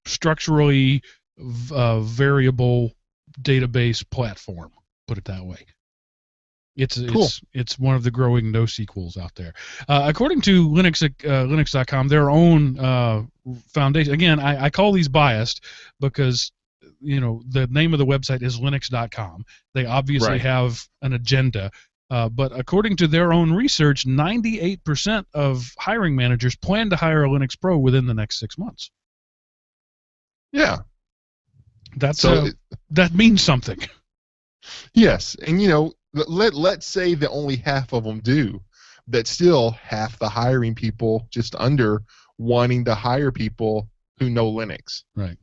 structurally variable database platform, put it that way. It's cool. It's one of the growing NoSQLs out there. According to Linux.com, their own foundation. Again, I call these biased because the name of the website is Linux.com. They obviously have an agenda. But according to their own research, 98% of hiring managers plan to hire a Linux Pro within the next 6 months. Yeah. That means something. Yes. And, let's say that only half of them do. That's still half the hiring people, just under wanting to hire people who know Linux. Right.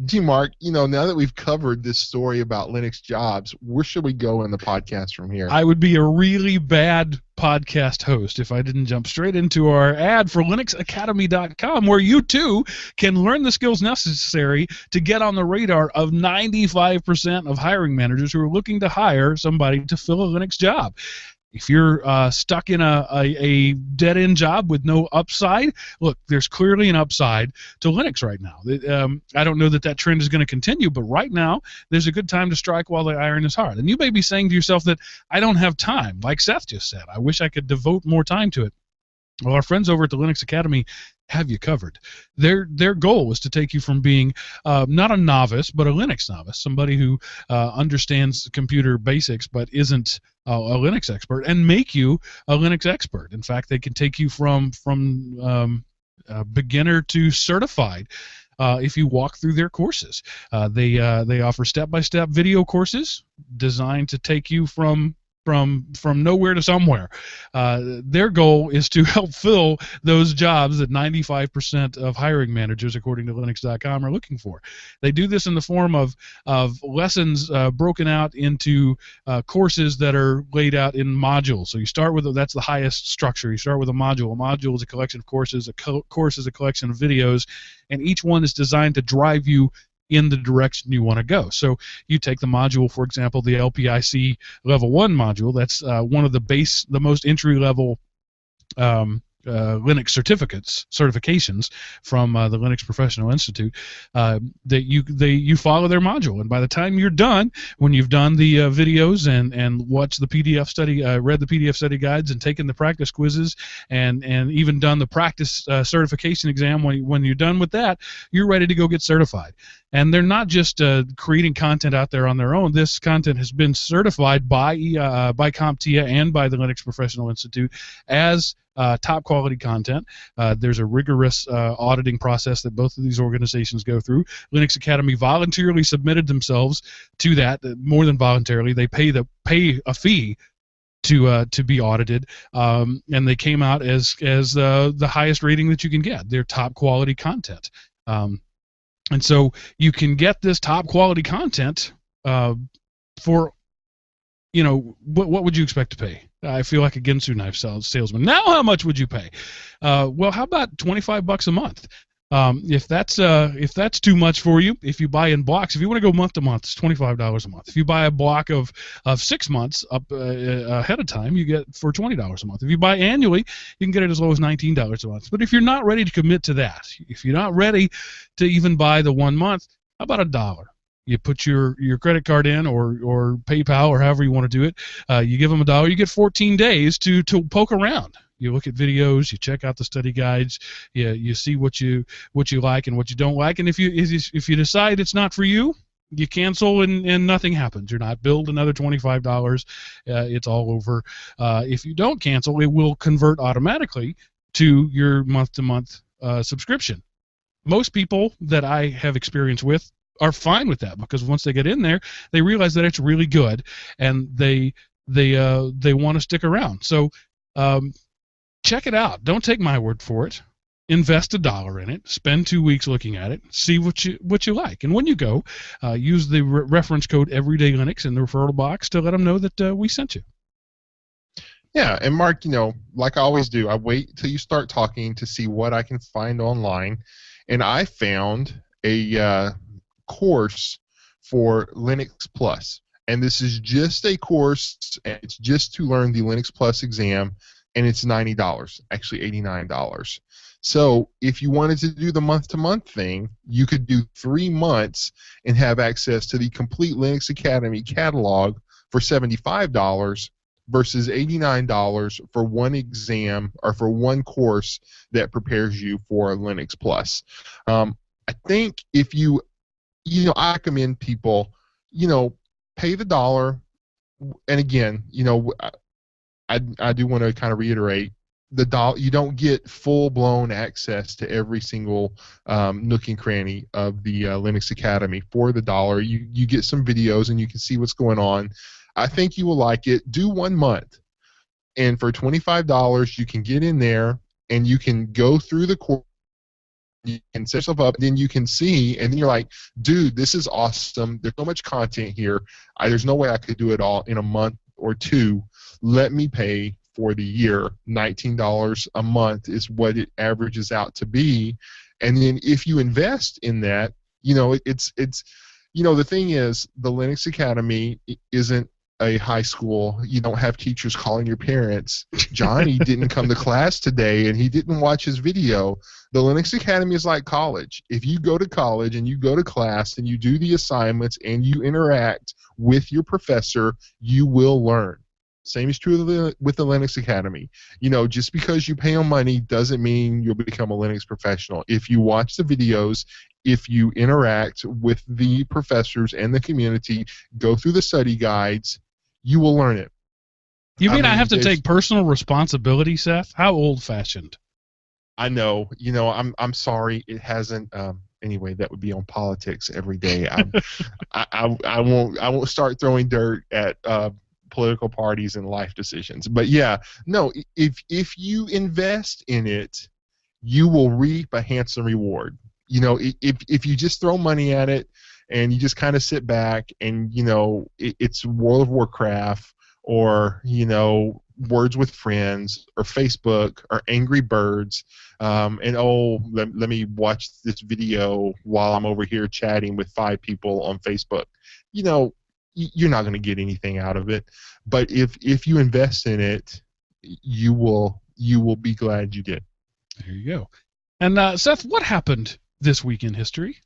Gee, Mark, now that we've covered this story about Linux jobs, where should we go in the podcast from here? I would be a really bad podcast host if I didn't jump straight into our ad for linuxacademy.com, where you too can learn the skills necessary to get on the radar of 95% of hiring managers who are looking to hire somebody to fill a Linux job. If you're stuck in a dead-end job with no upside, look, there's clearly an upside to Linux right now. I don't know that trend is going to continue, but right now there's a good time to strike while the iron is hot. And you may be saying to yourself that I don't have time, like Seth just said. I wish I could devote more time to it. Well, our friends over at the Linux Academy have you covered. Their goal is to take you from being not a novice, but a Linux novice, somebody who understands computer basics but isn't a Linux expert, and make you a Linux expert. In fact, they can take you from beginner to certified if you walk through their courses. They offer step-by-step video courses designed to take you from nowhere to somewhere. Their goal is to help fill those jobs that 95% of hiring managers, according to Linux.com, are looking for. They do this in the form of lessons broken out into courses that are laid out in modules. So you start with that's the highest structure. You start with a module. A module is a collection of courses. A course is a collection of videos, and each one is designed to drive you in the direction you want to go. So you take the module, for example, the LPIC Level 1 module. That's one of the most entry-level Linux certifications from the Linux Professional Institute, that you follow their module, and by the time you're done, when you've done the videos and watched the PDF study, read the PDF study guides, and taken the practice quizzes, and even done the practice certification exam, when you're done with that, you're ready to go get certified. And they're not just creating content out there on their own. This content has been certified by CompTIA and by the Linux Professional Institute as top quality content. There's a rigorous auditing process that both of these organizations go through. Linux Academy voluntarily submitted themselves to that. More than voluntarily, they pay a fee to be audited, and they came out as the highest rating that you can get. They're top quality content. And so you can get this top quality content for, what would you expect to pay? I feel like a Ginsu knife salesman. Now, how much would you pay? Well, how about $25 a month? If that's too much for you, if you buy in blocks, if you want to go month to month, it's $25 a month. If you buy a block of 6 months up ahead of time, you get for $20 a month. If you buy annually, you can get it as low as $19 a month. But if you're not ready to commit to that, if you're not ready to even buy the 1 month, how about $1? You put your credit card in, or PayPal, or however you want to do it. You give them $1. You get 14 days to poke around. You look at videos, you check out the study guides, you see what you like and what you don't like, and if you decide it's not for you, you cancel and nothing happens. You're not billed another $25. It's all over. If you don't cancel, it will convert automatically to your month-to-month subscription. Most people that I have experience with are fine with that, because once they get in there, they realize that it's really good, and they want to stick around. So check it out. Don't take my word for it. Invest $1 in it. Spend 2 weeks looking at it. See what you like. And when you go, use the reference code EverydayLinux in the referral box to let them know that we sent you. Yeah, and Mark, like I always do, I wait till you start talking to see what I can find online, and I found a course for Linux Plus, and this is just a course, and it's just to learn the Linux Plus exam. And it's $90, actually $89. So if you wanted to do the month-to-month thing, you could do 3 months and have access to the complete Linux Academy catalog for $75 versus $89 for one exam, or for one course that prepares you for Linux Plus. I think if I recommend people, pay the $1, and again, I do want to kind of reiterate, you don't get full-blown access to every single nook and cranny of the Linux Academy for the $1. You get some videos and you can see what's going on. I think you will like it. Do 1 month, and for $25 you can get in there and you can go through the course. You can set yourself up, and then you can see, and then you're like, dude, this is awesome. There's so much content here. There's no way I could do it all in a month or two. Let me pay for the year. $19 a month is what it averages out to be. And then if you invest in that, it's the thing is, the Linux Academy isn't a high school. You don't have teachers calling your parents. Johnny didn't come to class today and he didn't watch his video. The Linux Academy is like college. If you go to college and you go to class and you do the assignments and you interact with your professor, you will learn. Same is true with the Linux Academy. Just because you pay them money doesn't mean you'll become a Linux professional. If you watch the videos, if you interact with the professors and the community, go through the study guides, you will learn it. You mean I have to take personal responsibility, Seth? How old-fashioned. I know. I'm sorry. It hasn't. Anyway, that would be on politics every day. I won't start throwing dirt at political parties and life decisions. But yeah, no. If you invest in it, you will reap a handsome reward. If you just throw money at it and you just kind of sit back and it's World of Warcraft or Words with Friends or Facebook or Angry Birds, and let me watch this video while I'm over here chatting with 5 people on Facebook. You're not going to get anything out of it. But if you invest in it, you will you will be glad you did. There you go. And Seth, what happened this week in history?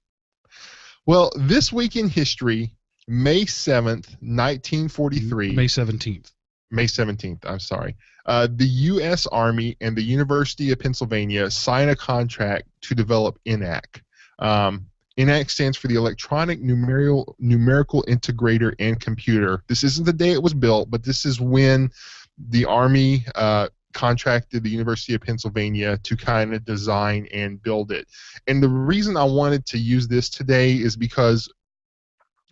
Well, this week in history, May 7th, 1943. May 17th. May 17th, I'm sorry. The U.S. Army and the University of Pennsylvania sign a contract to develop ENAC. ENAC stands for the Electronic Numerical Integrator and Computer. This isn't the day it was built, but this is when the Army contracted the University of Pennsylvania to kind of design and build it. And the reason I wanted to use this today is because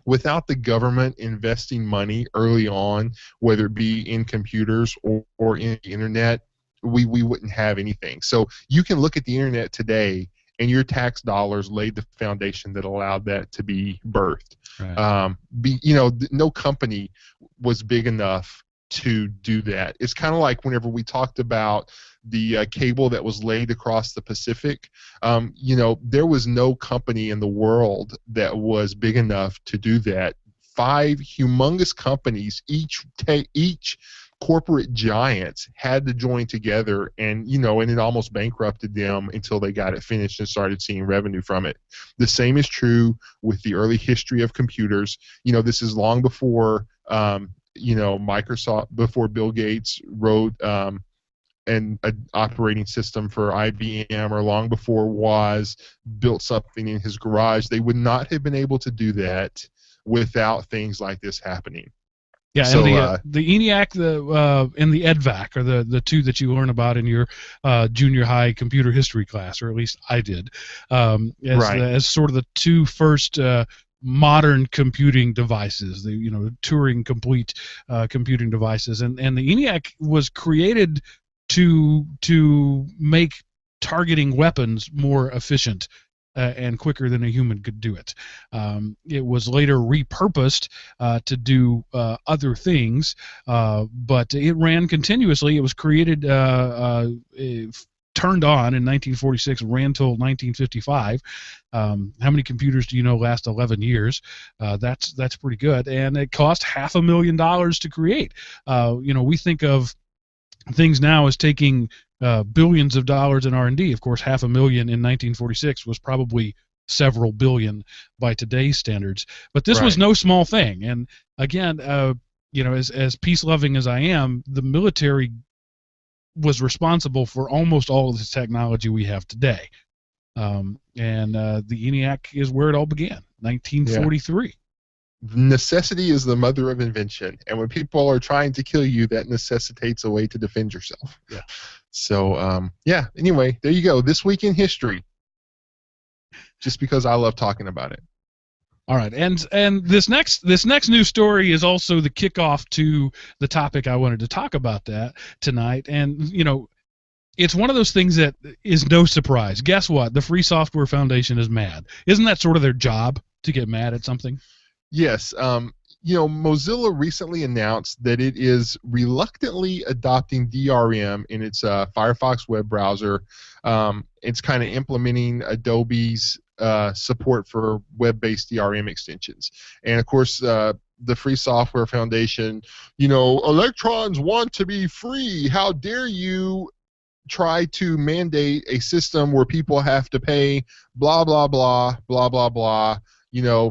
without the government investing money early on, whether it be in computers or in the internet, we wouldn't have anything. So you can look at the internet today, and your tax dollars laid the foundation that allowed that to be birthed. Right. No company was big enough to do that. It's kind of like whenever we talked about the cable that was laid across the Pacific. There was no company in the world that was big enough to do that. 5 humongous companies, each corporate giants, had to join together, and it almost bankrupted them until they got it finished and started seeing revenue from it. The same is true with the early history of computers. This is long before Microsoft, before Bill Gates wrote an operating system for IBM, or long before Woz built something in his garage. They would not have been able to do that without things like this happening. Yeah, so, and the ENIAC and the EDVAC are the two that you learn about in your junior high computer history class, or at least I did, as sort of the two first modern computing devices, the Turing complete computing devices, and the ENIAC was created to make targeting weapons more efficient and quicker than a human could do it. It was later repurposed to do other things, but it ran continuously. It was created, turned on in 1946, ran till 1955. How many computers do you know last 11 years? That's pretty good, and it cost $500,000 to create. We think of things now as taking billions of dollars in R&D. Of course, $500,000 in 1946 was probably several billion by today's standards. But this was no small thing. And again, as peace-loving as I am, the military was responsible for almost all of the technology we have today. And the ENIAC is where it all began, 1943. Yeah. Necessity is the mother of invention, and when people are trying to kill you, that necessitates a way to defend yourself. Yeah. So, anyway, there you go. This week in history, just because I love talking about it. All right, and this next news story is also the kickoff to the topic I wanted to talk about that tonight, and it's one of those things that is no surprise. Guess what? The Free Software Foundation is mad. Isn't that sort of their job, to get mad at something? Yes. Mozilla recently announced that it is reluctantly adopting DRM in its Firefox web browser. It's kind of implementing Adobe's support for web-based DRM extensions. And, of course, the Free Software Foundation, electrons want to be free. How dare you try to mandate a system where people have to pay blah, blah, blah, blah, blah, blah.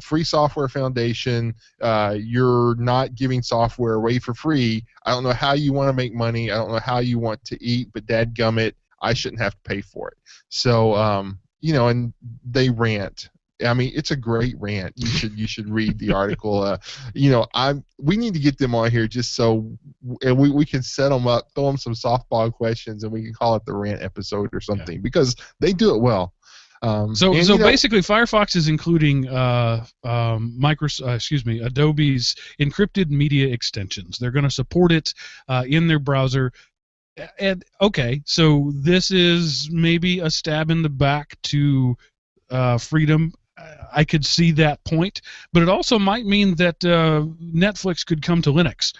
Free Software Foundation, you're not giving software away for free. I don't know how you want to make money. I don't know how you want to eat, but dadgummit, I shouldn't have to pay for it. So, and they rant. I mean, it's a great rant. You should read the article. We need to get them on here just so, and we can set them up, throw them some softball questions, and we can call it the rant episode or something, because they do it well. So basically, Firefox is including Adobe's encrypted media extensions. They're going to support it in their browser. And okay, so this is maybe a stab in the back to freedom. I could see that point, but it also might mean that Netflix could come to Linux.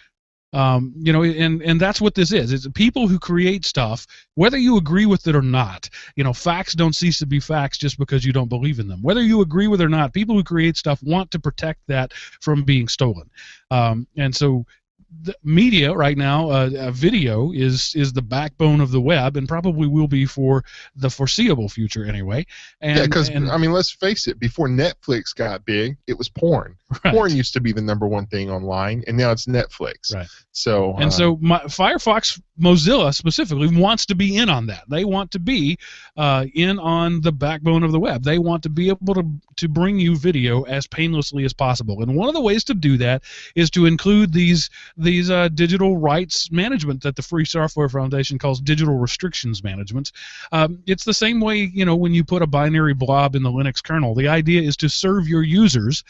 And that's what this is. It's people who create stuff, whether you agree with it or not. Facts don't cease to be facts just because you don't believe in them. Whether you agree with it or not, people who create stuff want to protect that from being stolen. And so the media right now, video is the backbone of the web, and probably will be for the foreseeable future anyway. And, yeah, because I mean, let's face it. Before Netflix got big, it was porn. Right. Porn used to be the #1 thing online, and now it's Netflix. Right. So Firefox, Mozilla specifically, wants to be in on that. They want to be in on the backbone of the web. They want to be able to bring you video as painlessly as possible. And one of the ways to do that is to include these digital rights management that the Free Software Foundation calls digital restrictions management. It's the same way, when you put a binary blob in the Linux kernel. The idea is to serve your users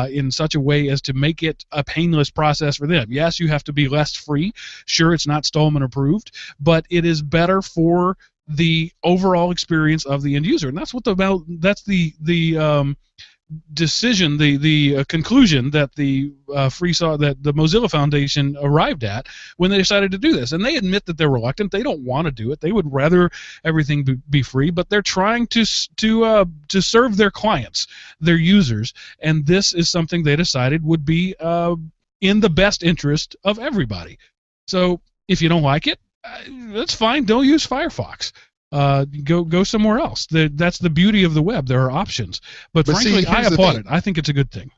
in such a way as to make it a painless process for them. Yes, you have to be less free. Sure, it's not Stallman approved, but it is better for the overall experience of the end user, and that's what the decision, the conclusion that the Mozilla Foundation arrived at when they decided to do this. And they admit that they're reluctant. They don't want to do it. They would rather everything be free, but they're trying to serve their clients, their users, and this is something they decided would be in the best interest of everybody. So if you don't like it, that's fine. Don't use Firefox. Go somewhere else. That's the beauty of the web. There are options. But frankly, I applaud it. I think it's a good thing.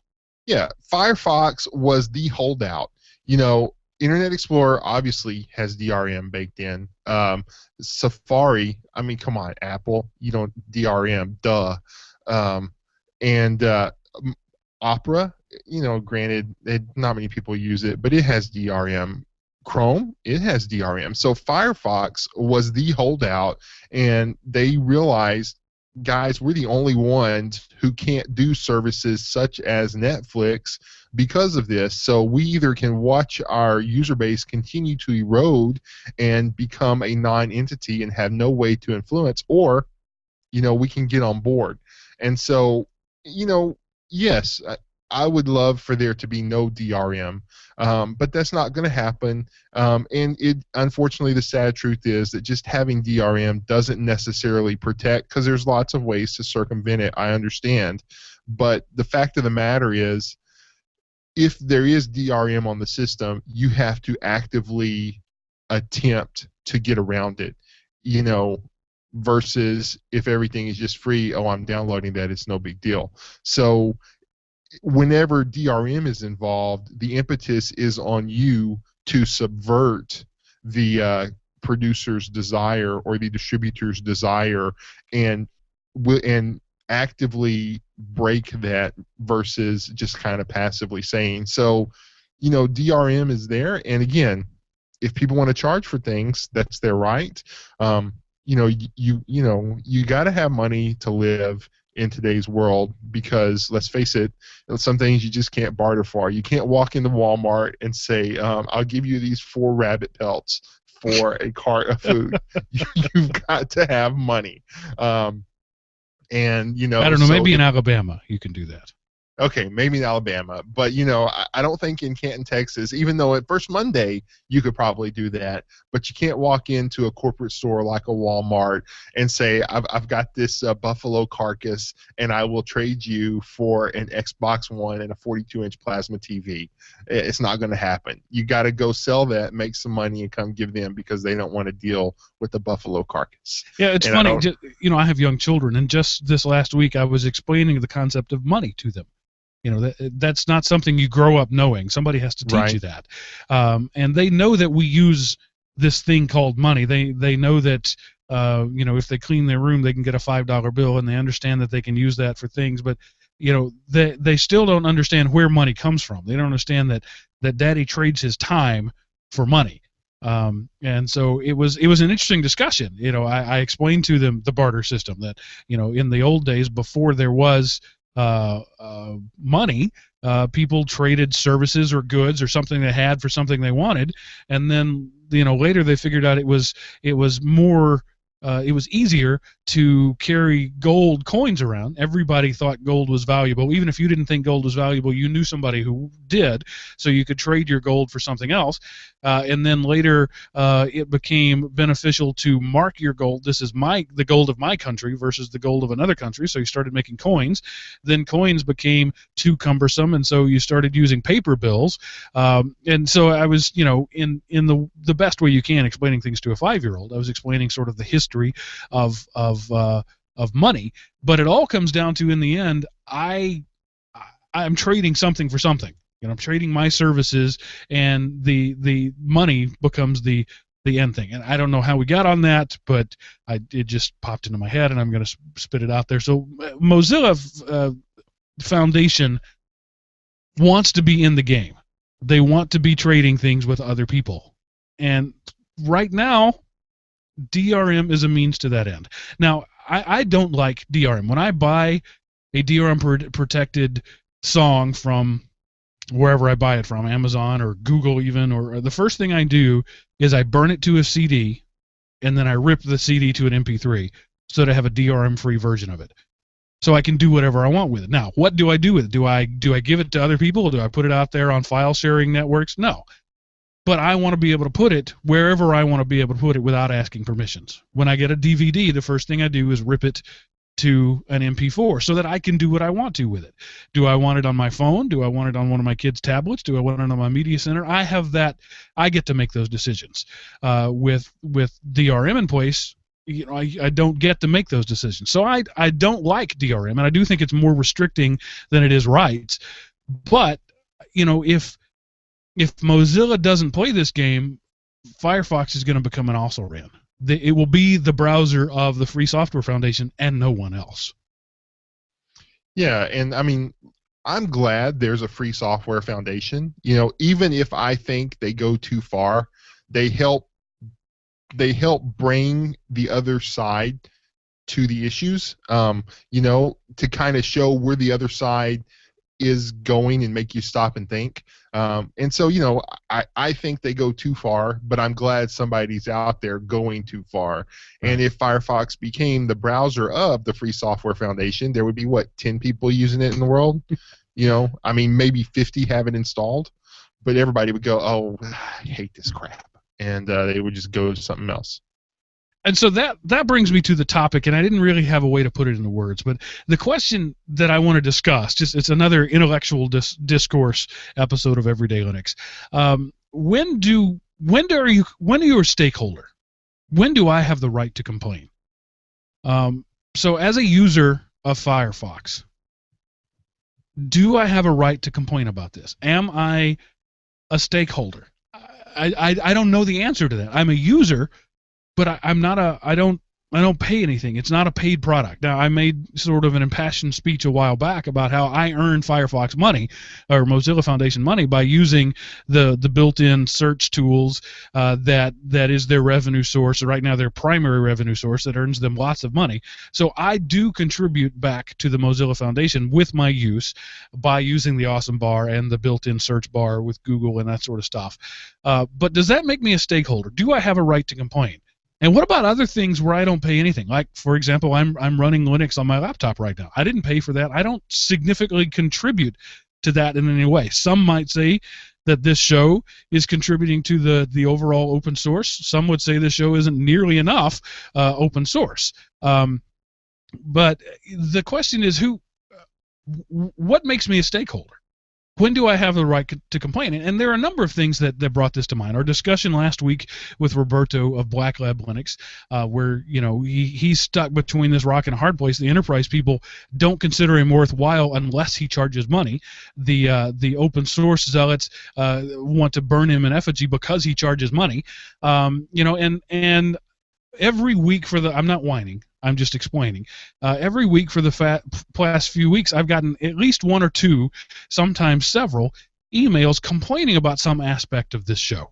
Yeah, Firefox was the holdout. Internet Explorer obviously has DRM baked in. Safari, I mean, come on, Apple, you don't DRM, duh. And Opera, granted, not many people use it, but it has DRM. Chrome, it has DRM. So Firefox was the holdout, and they realized, guys, we're the only ones who can't do services such as Netflix because of this. So we either can watch our user base continue to erode and become a non-entity and have no way to influence, or, we can get on board. And so, yes, I would love for there to be no DRM, but that's not going to happen. And unfortunately, the sad truth is that just having DRM doesn't necessarily protect, because there's lots of ways to circumvent it, I understand. But the fact of the matter is, if there is DRM on the system, you have to actively attempt to get around it, versus if everything is just free, I'm downloading that, it's no big deal. So whenever DRM is involved, the impetus is on you to subvert the producer's desire or the distributor's desire, and actively break that versus just kind of passively saying. So, DRM is there, and again, if people want to charge for things, that's their right. You got to have money to live in today's world, because let's face it, some things you just can't barter for. You can't walk into Walmart and say, I'll give you these 4 rabbit pelts for a cart of food. You've got to have money. And I don't know, maybe in Alabama you can do that. Okay, maybe in Alabama, but I don't think in Canton, Texas, even though at First Monday you could probably do that, but you can't walk into a corporate store like a Walmart and say, I've got this buffalo carcass and I will trade you for an Xbox One and a 42-inch plasma TV. It's not going to happen. You got to go sell that, make some money, and come give them, because they don't want to deal with the buffalo carcass. Yeah, it's funny. I have young children, and just this last week I was explaining the concept of money to them. That's not something you grow up knowing. Somebody has to teach you that. And they know that we use this thing called money. They know that if they clean their room, they can get a $5 bill, and they understand that they can use that for things. But they still don't understand where money comes from. They don't understand that Daddy trades his time for money. And so it was an interesting discussion. I explained to them the barter system, that in the old days, before there was money, people traded services or goods or something they had for something they wanted, and then later they figured out it was more it was easier to carry gold coins around. Everybody thought gold was valuable. Even if you didn't think gold was valuable, you knew somebody who did, so you could trade your gold for something else. And then later, it became beneficial to mark your gold. This is the gold of my country versus the gold of another country. So you started making coins. Then coins became too cumbersome, and so you started using paper bills. And so I was, in the best way you can, explaining things to a 5-year-old. I was explaining sort of the history of money. But it all comes down to, in the end, I'm trading something for something. I'm trading my services, and the money becomes the end thing. And I don't know how we got on that, but it just popped into my head, and I'm going to spit it out there. So Mozilla Foundation wants to be in the game. They want to be trading things with other people. And right now, DRM is a means to that end. Now, I don't like DRM. When I buy a DRM protected song from wherever I buy it from, Amazon or Google even, or the first thing I do is I burn it to a CD, and then I rip the CD to an MP3 so that I have a DRM-free version of it, so I can do whatever I want with it. Now, what do I do with it? Do I give it to other people? Do I put it out there on file sharing networks? No. But I want to be able to put it wherever I want to be able to put it without asking permissions. When I get a DVD, the first thing I do is rip it to an MP4 so that I can do what I want to with it. Do I want it on my phone? Do I want it on one of my kids' tablets? Do I want it on my media center? I have that. I get to make those decisions. With DRM in place, I don't get to make those decisions. So I don't like DRM, and I do think it's more restricting than it is rights. But if Mozilla doesn't play this game, Firefox is going to become an also-ran. It will be the browser of the Free Software Foundation and no one else. Yeah, and I mean, I'm glad there's a Free Software Foundation. Even if I think they go too far, they help bring the other side to the issues. To kind of show where the other side is going and make you stop and think. And so, I think they go too far, but I'm glad somebody's out there going too far. Right. And if Firefox became the browser of the Free Software Foundation, there would be, 10 people using it in the world? Maybe 50 have it installed, but everybody would go, oh, I hate this crap. And they would just go to something else. And so that brings me to the topic, and I didn't really have a way to put it into words, but the question that I want to discuss, it's another intellectual discourse episode of Everyday Linux. When are you a stakeholder? When do I have the right to complain? So as a user of Firefox, do I have a right to complain about this? Am I a stakeholder? I don't know the answer to that. I'm a user, but I'm not I don't pay anything. It's not a paid product. Now, I made sort of an impassioned speech a while back about how I earn Firefox money, or Mozilla Foundation money, by using the built-in search tools that is their revenue source, or right now their primary revenue source that earns them lots of money. So I do contribute back to the Mozilla Foundation with my use by using the Awesome Bar and the built-in search bar with Google and that sort of stuff. But does that make me a stakeholder? Do I have a right to complain? And what about other things where I don't pay anything? Like, for example, I'm running Linux on my laptop right now. I didn't pay for that. I don't significantly contribute to that in any way. Some might say that this show is contributing to the overall open source. Some would say this show isn't nearly enough open source. But the question is, what makes me a stakeholder? When do I have the right to complain? And there are a number of things that brought this to mind. Our discussion last week with Roberto of Black Lab Linux, where he's stuck between this rock and a hard place. The enterprise people don't consider him worthwhile unless he charges money. The open source zealots want to burn him in effigy because he charges money. And every week I'm not whining, I'm just explaining. Every week for the past few weeks, I've gotten at least one or two, sometimes several, emails complaining about some aspect of this show.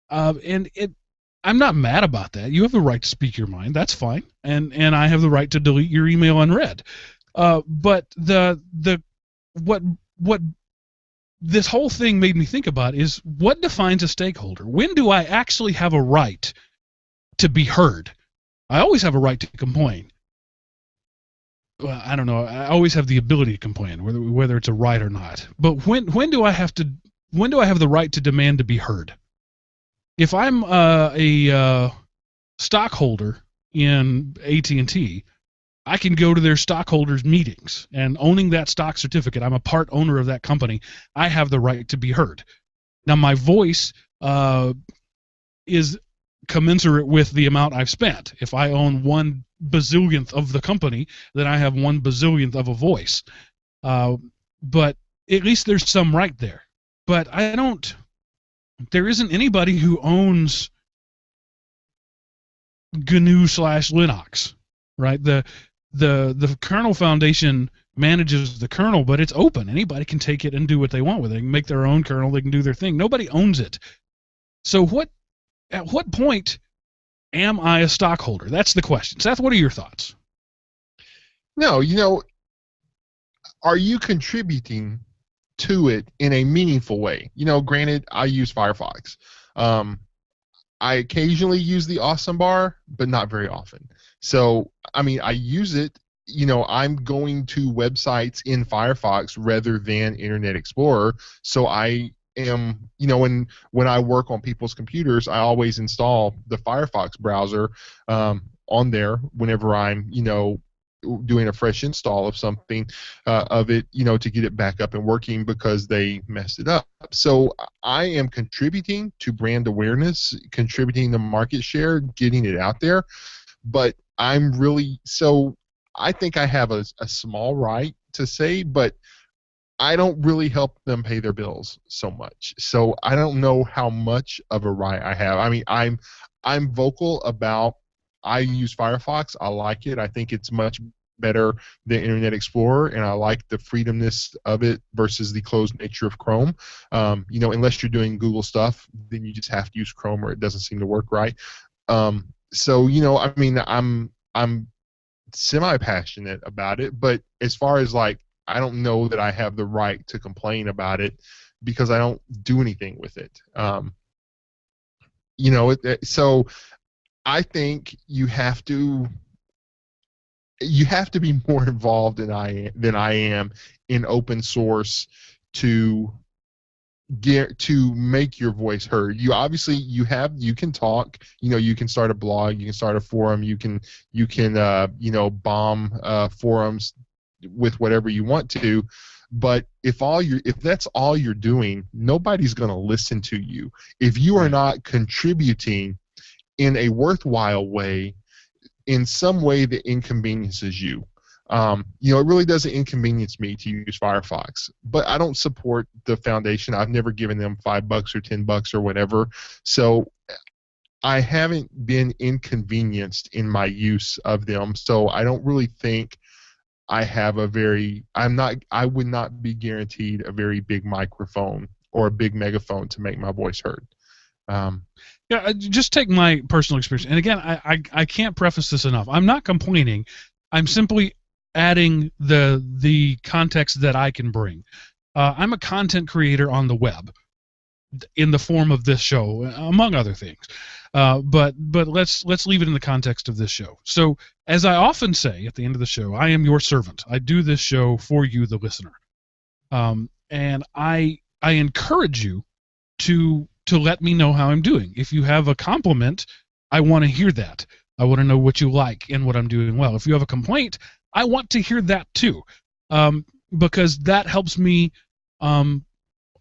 I'm not mad about that. You have the right to speak your mind. That's fine. And I have the right to delete your email unread. But what this whole thing made me think about is, what defines a stakeholder? When do I actually have a right to be heard? I always have a right to complain. well, I don't know. I always have the ability to complain, whether it's a right or not. But when do I have the right to demand to be heard? If I'm a stockholder in AT&T, I can go to their stockholders meetings, and owning that stock certificate, I'm a part owner of that company. I have the right to be heard. Now, my voice is commensurate with the amount I've spent. If I own 1 bazillionth of the company, then I have 1 bazillionth of a voice. But at least there's some right there. But there isn't anybody who owns GNU/Linux, right? The kernel foundation manages the kernel, but it's open. Anybody can take it and do what they want with it. They can make their own kernel. They can do their thing. Nobody owns it. So at what point am I a stockholder? That's the question. Seth, what are your thoughts? No, are you contributing to it in a meaningful way? Granted, I use Firefox. I occasionally use the Awesome Bar, but not very often. So, I use it. I'm going to websites in Firefox rather than Internet Explorer. So I am, when I work on people's computers, I always install the Firefox browser on there whenever I'm, doing a fresh install of something of it, to get it back up and working because they messed it up. So I am contributing to brand awareness, contributing to market share, getting it out there. But I think I have a small right to say, but I don't really help them pay their bills so much. So I don't know how much of a right I have. I'm vocal about, I use Firefox. I like it. I think it's much better than Internet Explorer, and I like the freedomness of it versus the closed nature of Chrome. Unless you're doing Google stuff, then you just have to use Chrome or it doesn't seem to work right. So I'm semi-passionate about it, but as far as I don't know that I have the right to complain about it because I don't do anything with it. So I think you have to be more involved than I am in open source to make your voice heard. You can talk, you can start a blog, you can start a forum, you can bomb forums with whatever you want to, but if that's all you're doing, nobody's going to listen to you. If you are not contributing in a worthwhile way, in some way that inconveniences you. It really doesn't inconvenience me to use Firefox, but I don't support the foundation. I've never given them $5 or $10 or whatever, so I haven't been inconvenienced in my use of them. So I don't really think I have I would not be guaranteed a very big microphone or a big megaphone to make my voice heard. Just take my personal experience, and again, I can't preface this enough. I'm not complaining. I'm simply adding the context that I can bring. I'm a content creator on the web in the form of this show, among other things. But let's leave it in the context of this show. So, as I often say at the end of the show, I am your servant. I do this show for you, the listener. And I encourage you to let me know how I'm doing. If you have a compliment, I want to hear that. I want to know what you like and what I'm doing well. If you have a complaint, I want to hear that too, because that helps me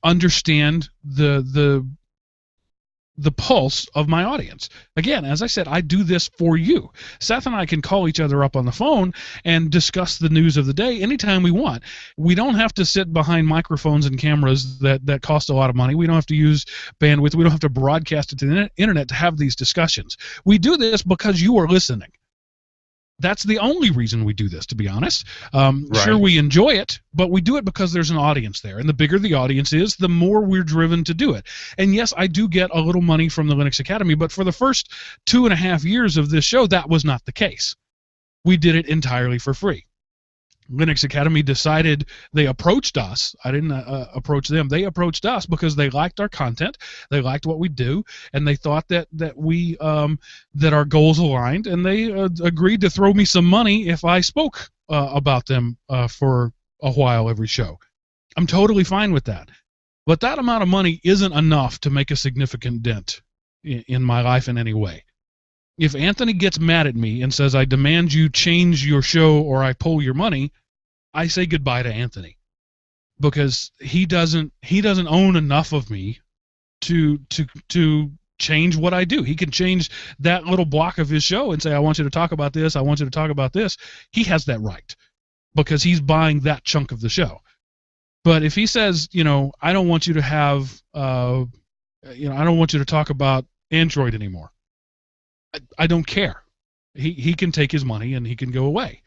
understand the pulse of my audience. Again, as I said, I do this for you. Seth and I can call each other up on the phone and discuss the news of the day anytime we want. We don't have to sit behind microphones and cameras that cost a lot of money. We don't have to use bandwidth. We don't have to broadcast it to the internet to have these discussions. We do this because you are listening. That's the only reason we do this, to be honest. Right. Sure, we enjoy it, but we do it because there's an audience there. And the bigger the audience is, the more we're driven to do it. And yes, I do get a little money from the Linux Academy, but for the first 2.5 years of this show, that was not the case. We did it entirely for free. Linux Academy decided, they approached us. I didn't approach them. They approached us because they liked our content, they liked what we do, and they thought that we that our goals aligned, and they agreed to throw me some money if I spoke about them for a while every show. I'm totally fine with that. But that amount of money isn't enough to make a significant dent in my life in any way. If Anthony gets mad at me and says, I demand you change your show or I pull your money, I say goodbye to Anthony. Because he doesn't own enough of me to change what I do. He can change that little block of his show and say, I want you to talk about this, I want you to talk about this. He has that right because he's buying that chunk of the show. But if he says, I don't want you to have, I don't want you to talk about Android anymore, I don't care. He can take his money and he can go away.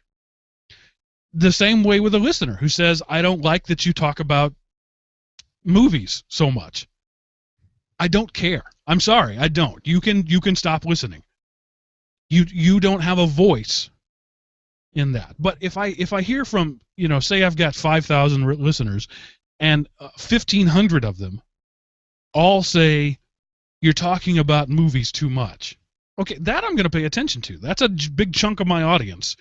The same way with a listener who says, I don't like that you talk about movies so much. I don't care. I'm sorry, I don't. You can stop listening. You don't have a voice in that. But if I hear from, say I've got 5,000 listeners and 1,500 of them all say you're talking about movies too much. Okay, that I'm going to pay attention to. That's a big chunk of my audience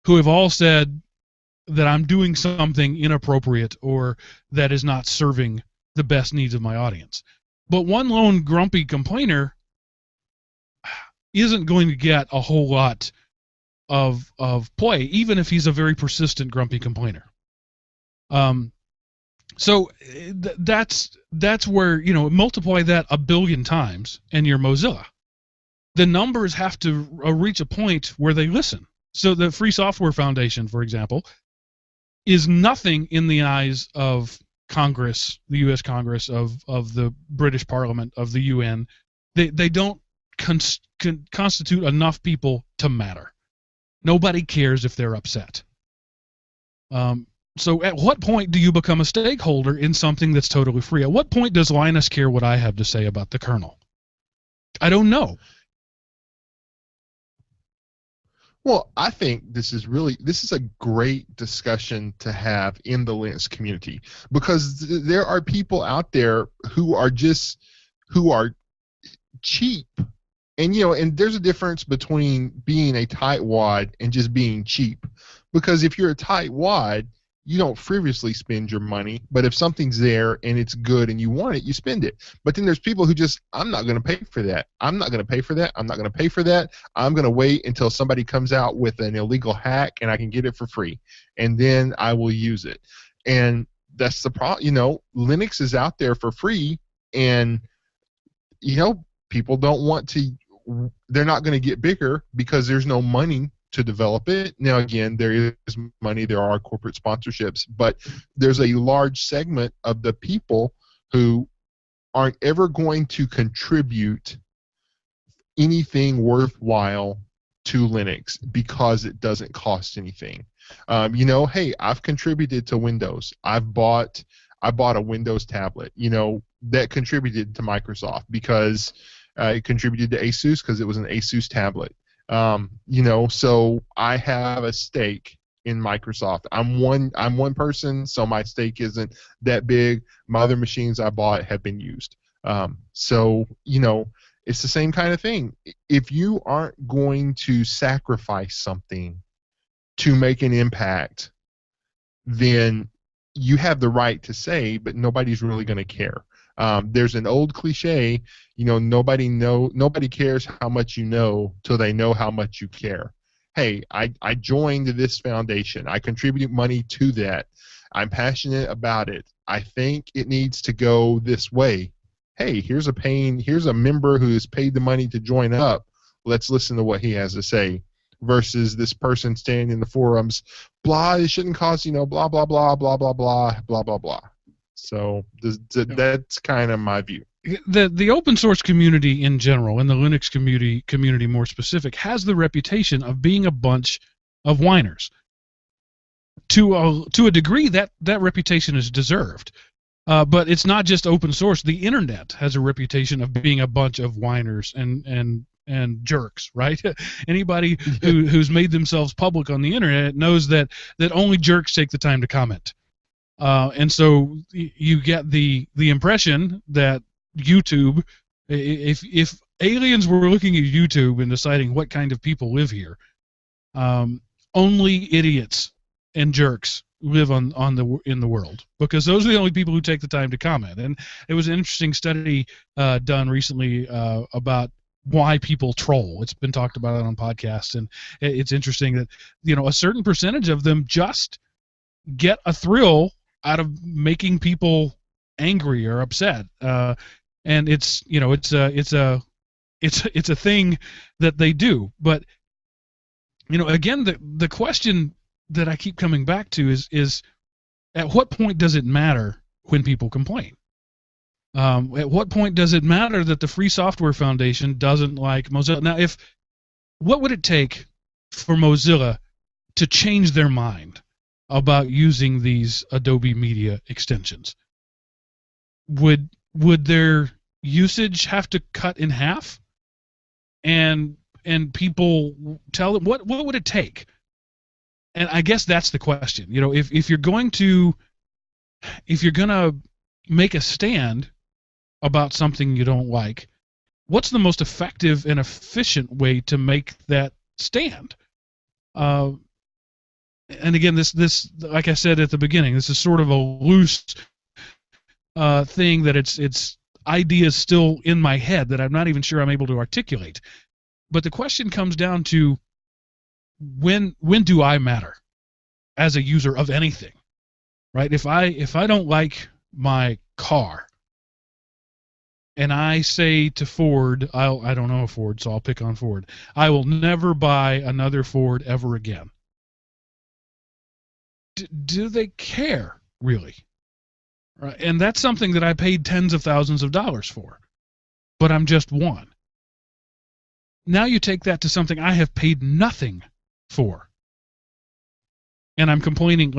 who have all said that I'm doing something inappropriate or that is not serving the best needs of my audience. But one lone grumpy complainer isn't going to get a whole lot of play, even if he's a very persistent grumpy complainer. So that's where, multiply that 1 billion times and you're Mozilla. The numbers have to reach a point where they listen. So the Free Software Foundation, for example, is nothing in the eyes of Congress, the U.S. Congress, of the British Parliament, of the UN. They don't constitute enough people to matter. Nobody cares if they're upset. So at what point do you become a stakeholder in something that's totally free? At what point does Linus care what I have to say about the kernel? I don't know. Well, I think this is a great discussion to have in the Linux community, because there are people out there who are cheap. And and there's a difference between being a tightwad and just being cheap. Because if you're a tightwad, you don't frivolously spend your money, but if something's there and it's good and you want it, you spend it. But then there's people who I'm not going to pay for that. I'm not going to pay for that. I'm not going to pay for that. I'm going to wait until somebody comes out with an illegal hack and I can get it for free, and then I will use it. And that's the problem. Linux is out there for free, and people don't want to. They're not going to get bigger because there's no money to develop it. Now, again, there is money, there are corporate sponsorships, but there's a large segment of the people who aren't ever going to contribute anything worthwhile to Linux because it doesn't cost anything. Hey, I've contributed to Windows. I bought a Windows tablet. That contributed to Microsoft because it contributed to ASUS because it was an ASUS tablet. So I have a stake in Microsoft. I'm one person, so my stake isn't that big. My other machines I bought have been used. It's the same kind of thing. If you aren't going to sacrifice something to make an impact, then you have the right to say, but nobody's really going to care. There's an old cliche, nobody cares how much you know till they know how much you care. Hey, I joined this foundation. I contribute money to that. I'm passionate about it. I think it needs to go this way. Hey, here's a member who has paid the money to join up. Let's listen to what he has to say. Versus this person standing in the forums, blah, it shouldn't cost, blah, blah, blah, blah, blah, blah, blah, blah, blah. So that's kind of my view. The open source community in general, and the Linux community more specific, has the reputation of being a bunch of whiners. To a degree, that reputation is deserved. But it's not just open source. The internet has a reputation of being a bunch of whiners and jerks, right? Anybody who's made themselves public on the internet knows that only jerks take the time to comment. And so you get the impression that YouTube, if aliens were looking at YouTube and deciding what kind of people live here, only idiots and jerks live in the world, because those are the only people who take the time to comment. And it was an interesting study done recently about why people troll. It's been talked about on podcasts, and it's interesting that a certain percentage of them just get a thrill out of making people angry or upset, and it's a thing that they do. But again, the question that I keep coming back to is at what point does it matter when people complain? At what point does it matter that the Free Software Foundation doesn't like Mozilla? Now, what would it take for Mozilla to change their mind about using these Adobe Media extensions? Would their usage have to cut in half? And people tell them, what would it take? And I guess that's the question. If you're going to make a stand about something you don't like, what's the most effective and efficient way to make that stand? And again, this like I said at the beginning, this is sort of a loose thing that it's ideas still in my head that I'm not even sure I'm able to articulate. But the question comes down to, when do I matter as a user of anything, right? If I don't like my car, and I say to Ford, I don't know a Ford, so I'll pick on Ford, I will never buy another Ford ever again. Do they care, really? Right? And that's something that I paid tens of thousands of dollars for, but I'm just one. Now you take that to something I have paid nothing for. And I'm complaining,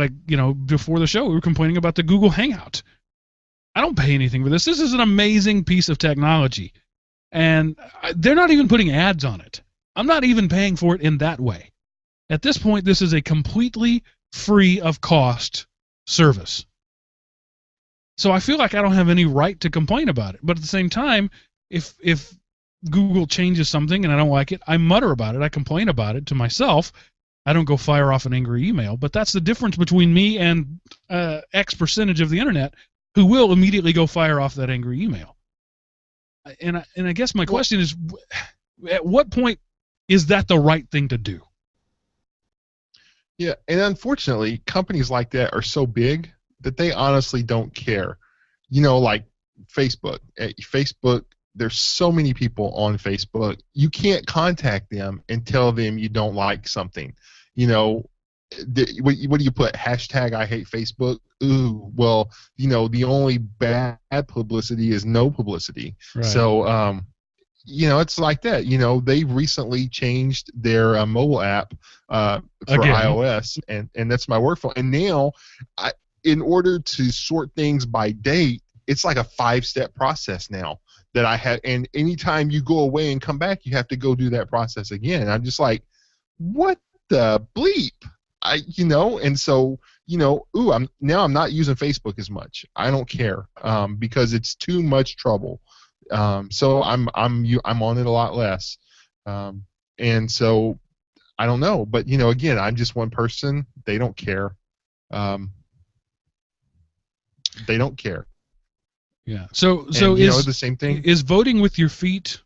before the show, we were complaining about the Google Hangout. I don't pay anything for this. This is an amazing piece of technology. And they're not even putting ads on it. I'm not even paying for it in that way. At this point, this is a completely free of cost service. So I feel like I don't have any right to complain about it. But at the same time, if Google changes something and I don't like it, I mutter about it. I complain about it to myself. I don't go fire off an angry email. But that's the difference between me and X percentage of the internet who will immediately go fire off that angry email. And I guess my question is, at what point is that the right thing to do? Yeah, and unfortunately, companies like that are so big that they honestly don't care. Like Facebook. Facebook, there's so many people on Facebook. You can't contact them and tell them you don't like something. What do you put? Hashtag I hate Facebook? Ooh, well, the only bad publicity is no publicity. Right. So, it's like that. They recently changed their mobile app for iOS, and that's my work phone. And now, in order to sort things by date, it's like a 5-step process now that I have. And anytime you go away and come back, you have to go do that process again. I'm just like, what the bleep? And so, I'm not using Facebook as much. I don't care because it's too much trouble. So I'm on it a lot less. And so I don't know, but again, I'm just one person. They don't care. They don't care. Yeah. So is the same thing. Is voting with your feet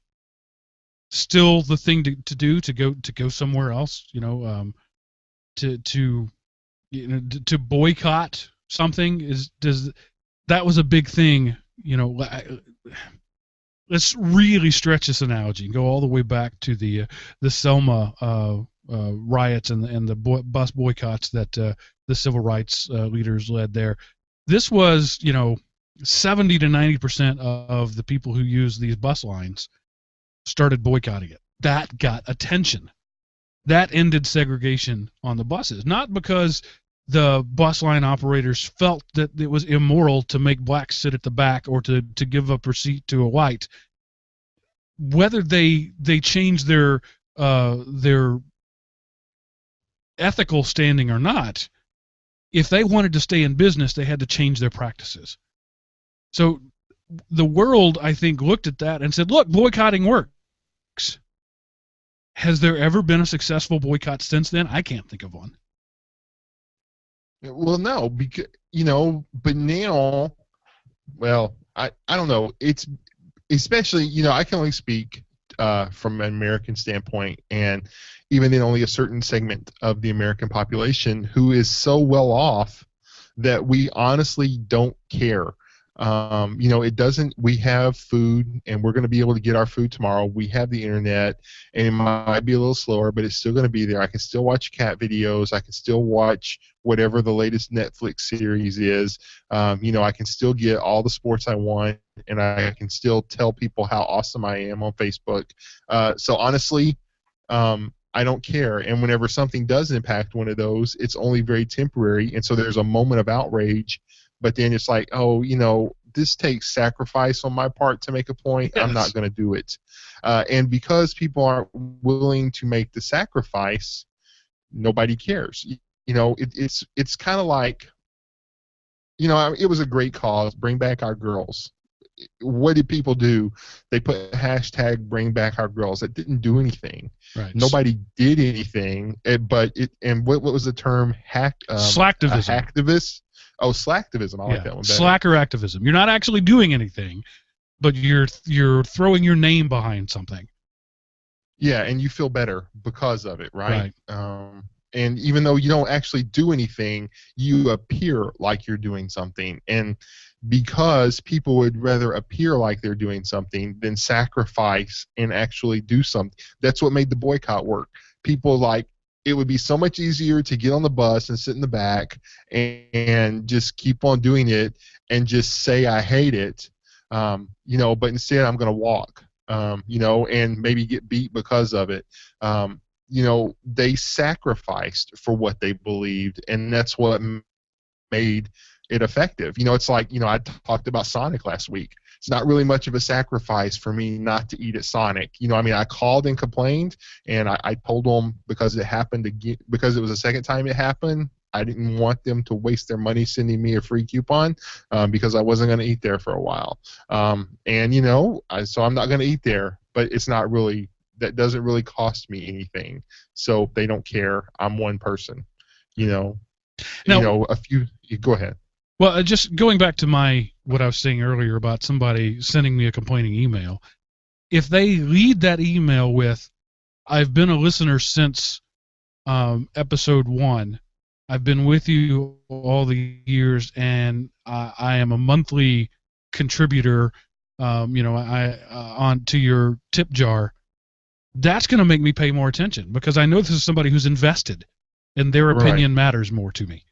still the thing to do, to go somewhere else? To boycott something that was a big thing. Let's really stretch this analogy and go all the way back to the Selma riots and the bus boycotts that the civil rights leaders led there. This was 70 to 90% of the people who use these bus lines started boycotting it. That got attention. That ended segregation on the buses, not because the bus line operators felt that it was immoral to make blacks sit at the back or to give up a seat to a white. Whether they changed their ethical standing or not, if they wanted to stay in business, they had to change their practices. So the world, I think, looked at that and said, look, boycotting works. Has there ever been a successful boycott since then? I can't think of one. Well, no, because but now, well, I don't know. It's especially, I can only speak from an American standpoint, and even then, only a certain segment of the American population who is so well off that we honestly don't care. It doesn't. We have food, and we're going to be able to get our food tomorrow. We have the internet, and it might be a little slower, but it's still going to be there. I can still watch cat videos. I can still watch whatever the latest Netflix series is. I can still get all the sports I want, and I can still tell people how awesome I am on Facebook. So honestly, I don't care. And whenever something does impact one of those, it's only very temporary, and so there's a moment of outrage. But then it's like, oh, this takes sacrifice on my part to make a point. Yes. I'm not going to do it. And because people aren't willing to make the sacrifice, nobody cares. It's kind of like, it was a great cause. Bring back our girls. What did people do? They put hashtag bring back our girls. That didn't do anything. Right. Nobody did anything. And what was the term? Slacktivism. Hacktivist. Oh, slacktivism. I like that one better. Slacker activism. You're not actually doing anything, but you're throwing your name behind something. Yeah, and you feel better because of it, right? And even though you don't actually do anything, you appear like you're doing something. And because people would rather appear like they're doing something than sacrifice and actually do something. That's what made the boycott work. People it would be so much easier to get on the bus and sit in the back and just keep on doing it and just say I hate it, but instead I'm going to walk, and maybe get beat because of it. They sacrificed for what they believed, and that's what made it effective. It's like, I talked about Sonic last week. It's not really much of a sacrifice for me not to eat at Sonic. I called and complained, and I told them because it happened again, because it was the second time it happened. I didn't want them to waste their money sending me a free coupon because I wasn't going to eat there for a while. So I'm not going to eat there, but it's not really, that doesn't really cost me anything. So they don't care. I'm one person, Now, go ahead. Well, just going back to what I was saying earlier about somebody sending me a complaining email, if they lead that email with, I've been a listener since episode 1, I've been with you all the years, and I am a monthly contributor, onto your tip jar, that's going to make me pay more attention because I know this is somebody who's invested, and their opinion matters more to me.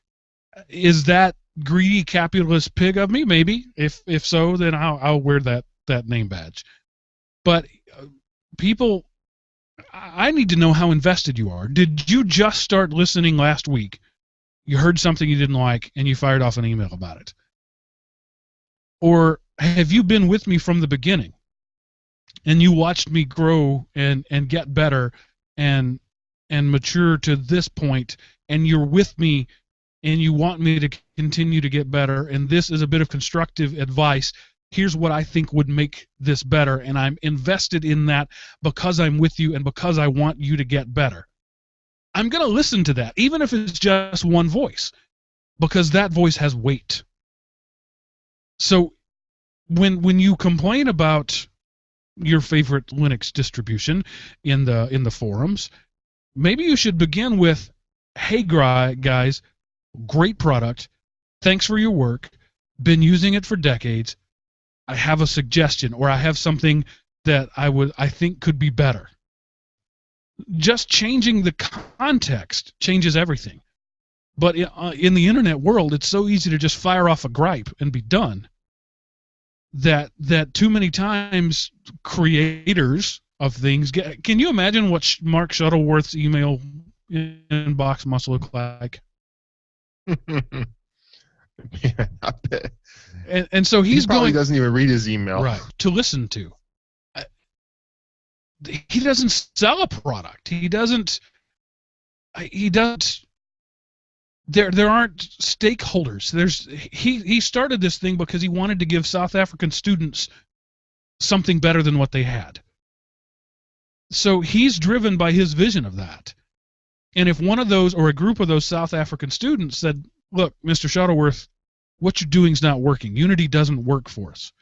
Is that greedy capitalist pig of me? Maybe. If so, then I'll wear that name badge. But people, I need to know how invested you are. Did you just start listening last week? You heard something you didn't like, and you fired off an email about it? Or have you been with me from the beginning, and you watched me grow and get better and mature to this point, and you're with me, and you want me to continue to get better, and this is a bit of constructive advice. Here's what I think would make this better, and I'm invested in that because I'm with you and because I want you to get better. I'm going to listen to that, even if it's just one voice, because that voice has weight. So when you complain about your favorite Linux distribution in the forums, maybe you should begin with, hey guys, great product, thanks for your work, been using it for decades, I have a suggestion, or I have something that I think could be better. Just changing the context changes everything. But in the internet world, it's so easy to just fire off a gripe and be done that too many times creators of things get. Can you imagine what Mark Shuttleworth's email inbox must look like? Yeah, I bet. And so he probably doesn't even read his email. Right, to listen to. He doesn't sell a product. He doesn't. There aren't stakeholders. He started this thing because he wanted to give South African students something better than what they had. So he's driven by his vision of that. And if one of those or a group of those South African students said, look, Mr. Shuttleworth, what you're doing is not working. Unity doesn't work for us.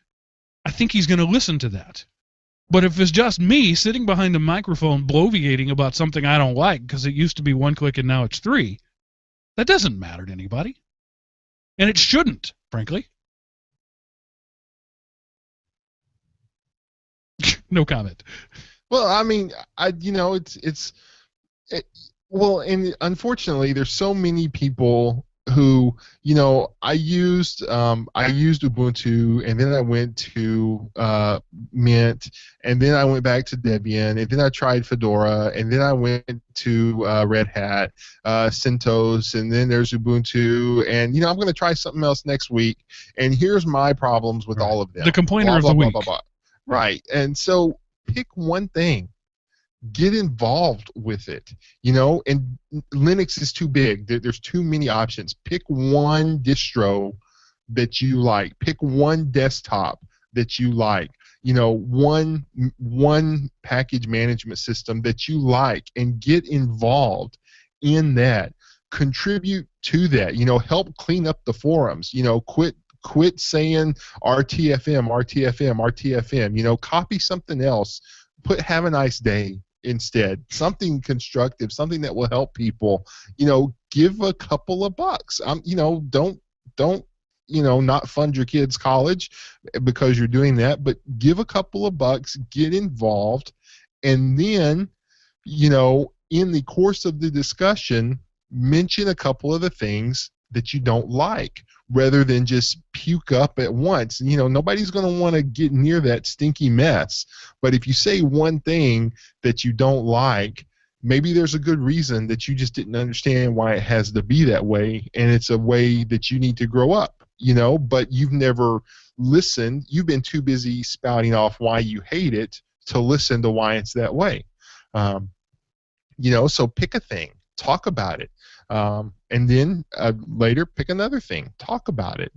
I think he's going to listen to that. But if it's just me sitting behind a microphone bloviating about something I don't like because it used to be 1 click and now it's 3, that doesn't matter to anybody. And it shouldn't, frankly. No comment. Well, I mean, well, and unfortunately, there's so many people who, I used Ubuntu, and then I went to Mint, and then I went back to Debian, and then I tried Fedora, and then I went to Red Hat, CentOS, and then there's Ubuntu, and I'm going to try something else next week. And here's my problems with all of them. The complainer of the week. Blah, blah, blah. Right, and so pick one thing. Get involved with it, and Linux is too big. There's too many options. Pick one distro that you like. Pick one desktop that you like. One package management system that you like, and get involved in that. Contribute to that. Help clean up the forums. Quit saying RTFM. Copy something else. Have a nice day instead. Something constructive, something that will help people. Give a couple of bucks. Don't not fund your kids' college because you're doing that, but give a couple of bucks, get involved, and then, in the course of the discussion, mention a couple of the things that you don't like, rather than just puke up at once. Nobody's going to want to get near that stinky mess. But if you say one thing that you don't like, maybe there's a good reason that you just didn't understand why it has to be that way, and it's a way that you need to grow up, but you've never listened. You've been too busy spouting off why you hate it to listen to why it's that way. So pick a thing, talk about it. And then later pick another thing, talk about it,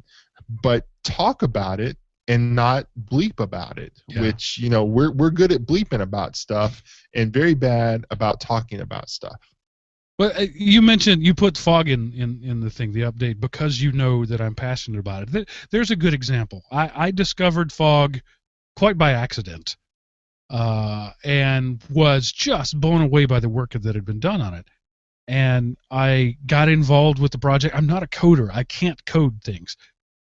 but talk about it and not bleep about it. Yeah. Which we're good at bleeping about stuff and very bad about talking about stuff. But you mentioned you put fog in the thing, the update, because that I'm passionate about it. There's a good example. I discovered fog quite by accident, and was just blown away by the work that had been done on it. And I got involved with the project. I'm not a coder. I can't code things,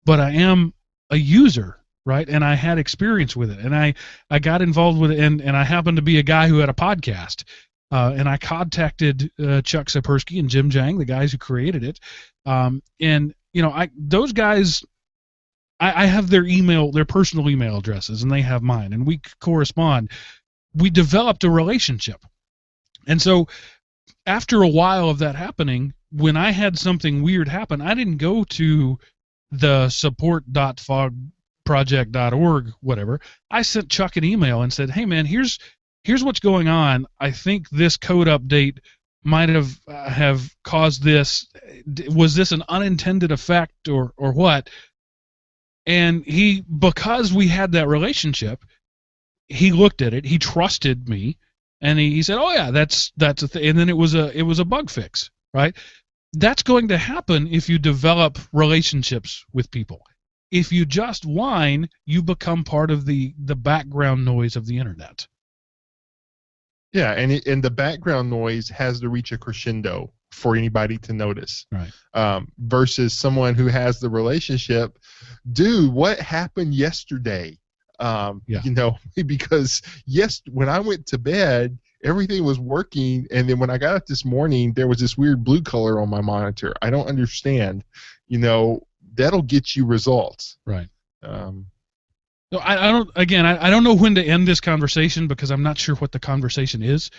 but I am a user, right? And I had experience with it, and I got involved with it, and I happened to be a guy who had a podcast, and I contacted Chuck Sapersky and Jim Jang, the guys who created it, and those guys, I have their personal email addresses, and they have mine, and we correspond. We developed a relationship, and so after a while of that happening, when I had something weird happen, I didn't go to the support.fogproject.org, whatever. I sent Chuck an email and said, hey, man, here's what's going on. I think this code update might have caused this. Was this an unintended effect or what? And because we had that relationship, he looked at it. He trusted me. And he said, "Oh yeah, that's a thing." And then it was a bug fix, right? That's going to happen if you develop relationships with people. If you just whine, you become part of the background noise of the internet. Yeah, and the background noise has to reach a crescendo for anybody to notice. Right. Versus someone who has the relationship. Dude, what happened yesterday? Because when I went to bed, everything was working, and then when I got up this morning, there was this weird blue color on my monitor. I don't understand. That'll get you results. Right. So I don't know when to end this conversation because I'm not sure what the conversation is,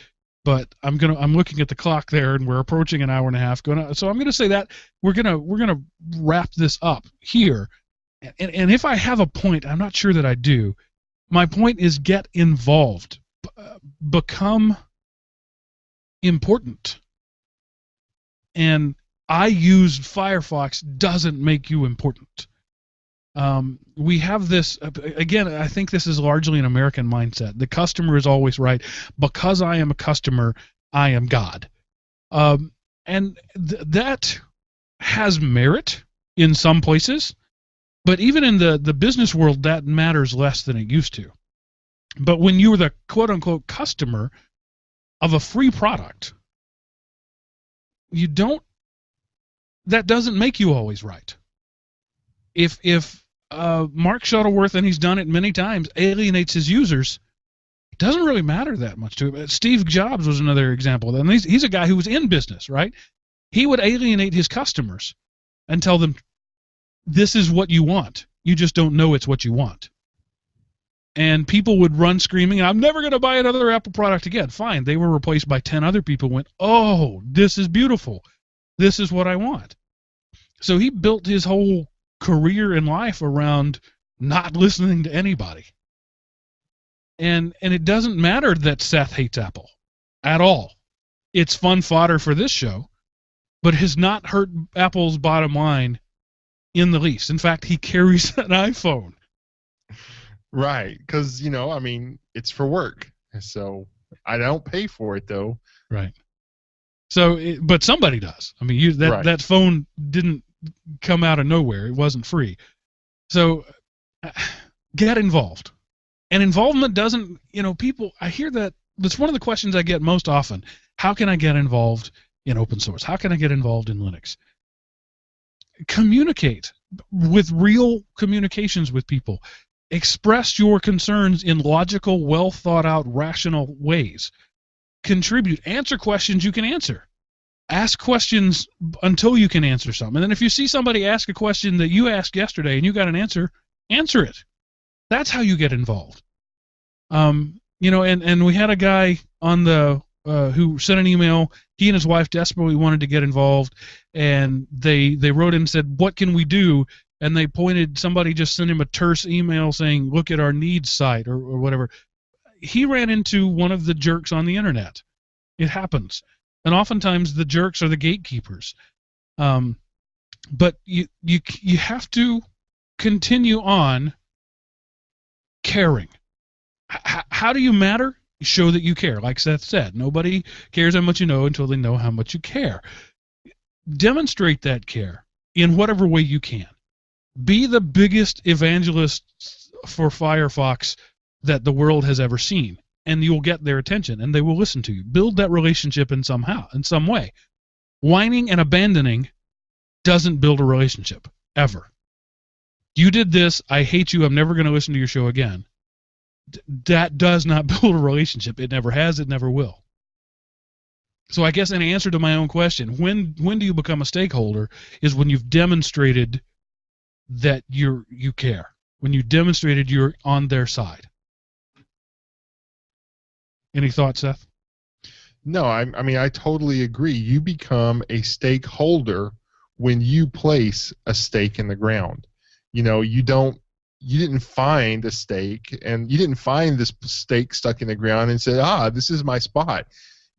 but I'm looking at the clock there, and we're approaching an hour and a half. So I'm gonna say that we're gonna wrap this up here. And if I have a point, I'm not sure that I do. My point is get involved. Become important. And I used Firefox doesn't make you important. We have this, again, I think this is largely an American mindset. The customer is always right. Because I am a customer, I am God. And that has merit in some places, but even in the business world, that matters less than it used to. But when you're the quote-unquote customer of a free product, that doesn't make you always right. If Mark Shuttleworth, and he's done it many times, alienates his users, it doesn't really matter that much to him. Steve Jobs was another example. And he's a guy who was in business, right? He would alienate his customers and tell them, this is what you want. You just don't know it's what you want. And people would run screaming, I'm never going to buy another Apple product again. Fine. They were replaced by 10 other people who went, oh, this is beautiful. This is what I want. So he built his whole career in life around not listening to anybody. And it doesn't matter that Seth hates Apple at all. It's fun fodder for this show, but has not hurt Apple's bottom line in the least. In fact, he carries an iPhone. Right, because, it's for work. So I don't pay for it, though. Right. So, but somebody does. I mean, that phone didn't come out of nowhere. It wasn't free. So get involved. And involvement doesn't, people, I hear that. That's one of the questions I get most often. How can I get involved in open source? How can I get involved in Linux? Communicate with real communications with people. Express your concerns in logical, well thought out, rational ways. Contribute. Answer questions you can answer. Ask questions until you can answer some. And then if you see somebody ask a question that you asked yesterday and you got an answer, answer it. That's how you get involved. And we had a guy on the who sent an email. He and his wife desperately wanted to get involved, and they wrote in and said, what can we do? And they somebody just sent him a terse email saying, look at our needs site or whatever. He ran into one of the jerks on the internet. It happens. And oftentimes the jerks are the gatekeepers. But you have to continue on caring. How do you matter? You show that you care. Like Seth said, nobody cares how much you know until they know how much you care. Demonstrate that care in whatever way you can. Be the biggest evangelist for Firefox that the world has ever seen, and you'll get their attention, and they will listen to you. Build that relationship in some way. Whining and abandoning doesn't build a relationship, ever. You did this, I hate you, I'm never going to listen to your show again. That does not build a relationship. It never has, it never will. So I guess in answer to my own question, when do you become a stakeholder is when you've demonstrated that you care. When you demonstrated you're on their side. Any thoughts, Seth? No, I mean, I totally agree. You become a stakeholder when you place a stake in the ground. You didn't find a stake, and you didn't find this stake stuck in the ground and say, this is my spot.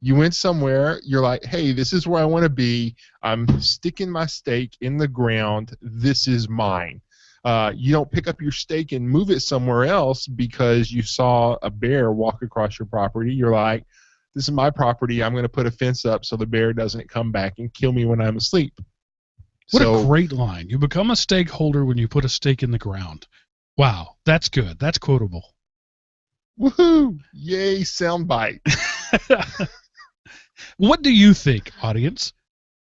You went somewhere, you're like, hey, this is where I want to be. I'm sticking my stake in the ground. This is mine. You don't pick up your stake and move it somewhere else because you saw a bear walk across your property. You're like, this is my property. I'm going to put a fence up so the bear doesn't come back and kill me when I'm asleep. What a great line. You become a stakeholder when you put a stake in the ground. Wow, that's good. That's quotable. Woohoo! Yay, soundbite. What do you think, audience?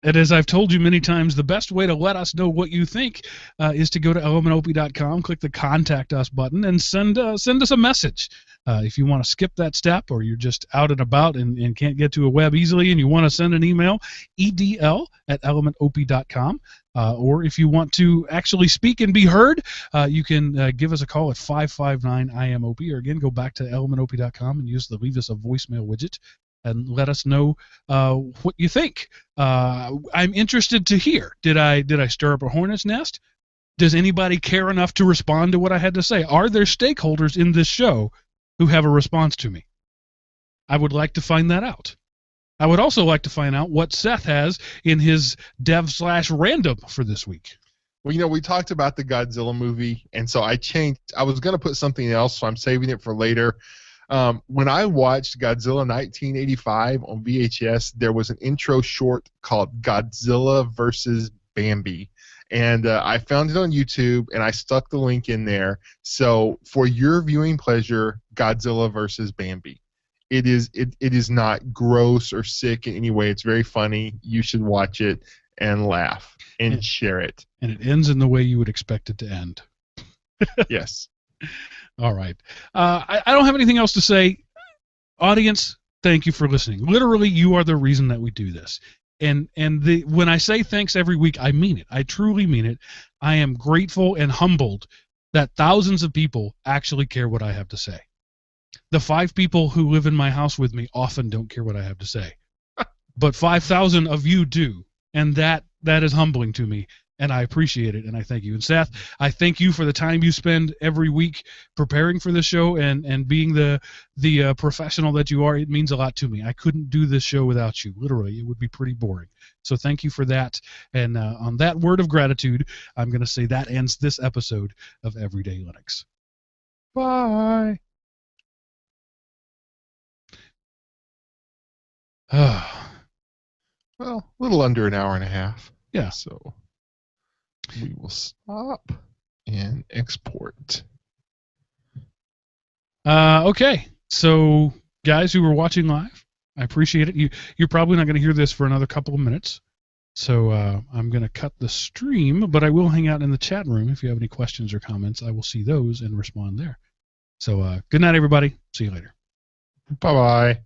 And as I've told you many times, the best way to let us know what you think is to go to elementop.com, click the Contact Us button, and send us a message. If you want to skip that step, or you're just out and about and can't get to a web easily and you want to send an email, edl@elementop.com. Or if you want to actually speak and be heard, you can give us a call at 559-IMOP, or again, go back to elementop.com and use the Leave Us a Voicemail widget and let us know what you think. I'm interested to hear. Did I stir up a hornet's nest? Does anybody care enough to respond to what I had to say? Are there stakeholders in this show who have a response to me? I would like to find that out. I would also like to find out what Seth has in his dev/random for this week. Well, we talked about the Godzilla movie, and so I changed. I was going to put something else, so I'm saving it for later. When I watched Godzilla 1985 on VHS, there was an intro short called Godzilla versus Bambi. And I found it on YouTube, and I stuck the link in there. So for your viewing pleasure, Godzilla versus Bambi. It is not gross or sick in any way. It's very funny. You should watch it and laugh and share it. And it ends in the way you would expect it to end. Yes. All right. I don't have anything else to say. Audience, thank you for listening. Literally, you are the reason that we do this. And when I say thanks every week, I mean it. I truly mean it. I am grateful and humbled that thousands of people actually care what I have to say. The 5 people who live in my house with me often don't care what I have to say. But 5,000 of you do. And that is humbling to me. And I appreciate it, and I thank you. And Seth, I thank you for the time you spend every week preparing for this show and being the professional that you are. It means a lot to me. I couldn't do this show without you. Literally, it would be pretty boring. So thank you for that. And on that word of gratitude, I'm going to say that ends this episode of Everyday Linux. Bye. Well, a little under an hour and a half. Yeah. So we will stop and export. Okay. So, guys who were watching live, I appreciate it. You're probably not going to hear this for another couple of minutes. So I'm going to cut the stream, but I will hang out in the chat room. If you have any questions or comments, I will see those and respond there. So good night, everybody. See you later. Bye-bye.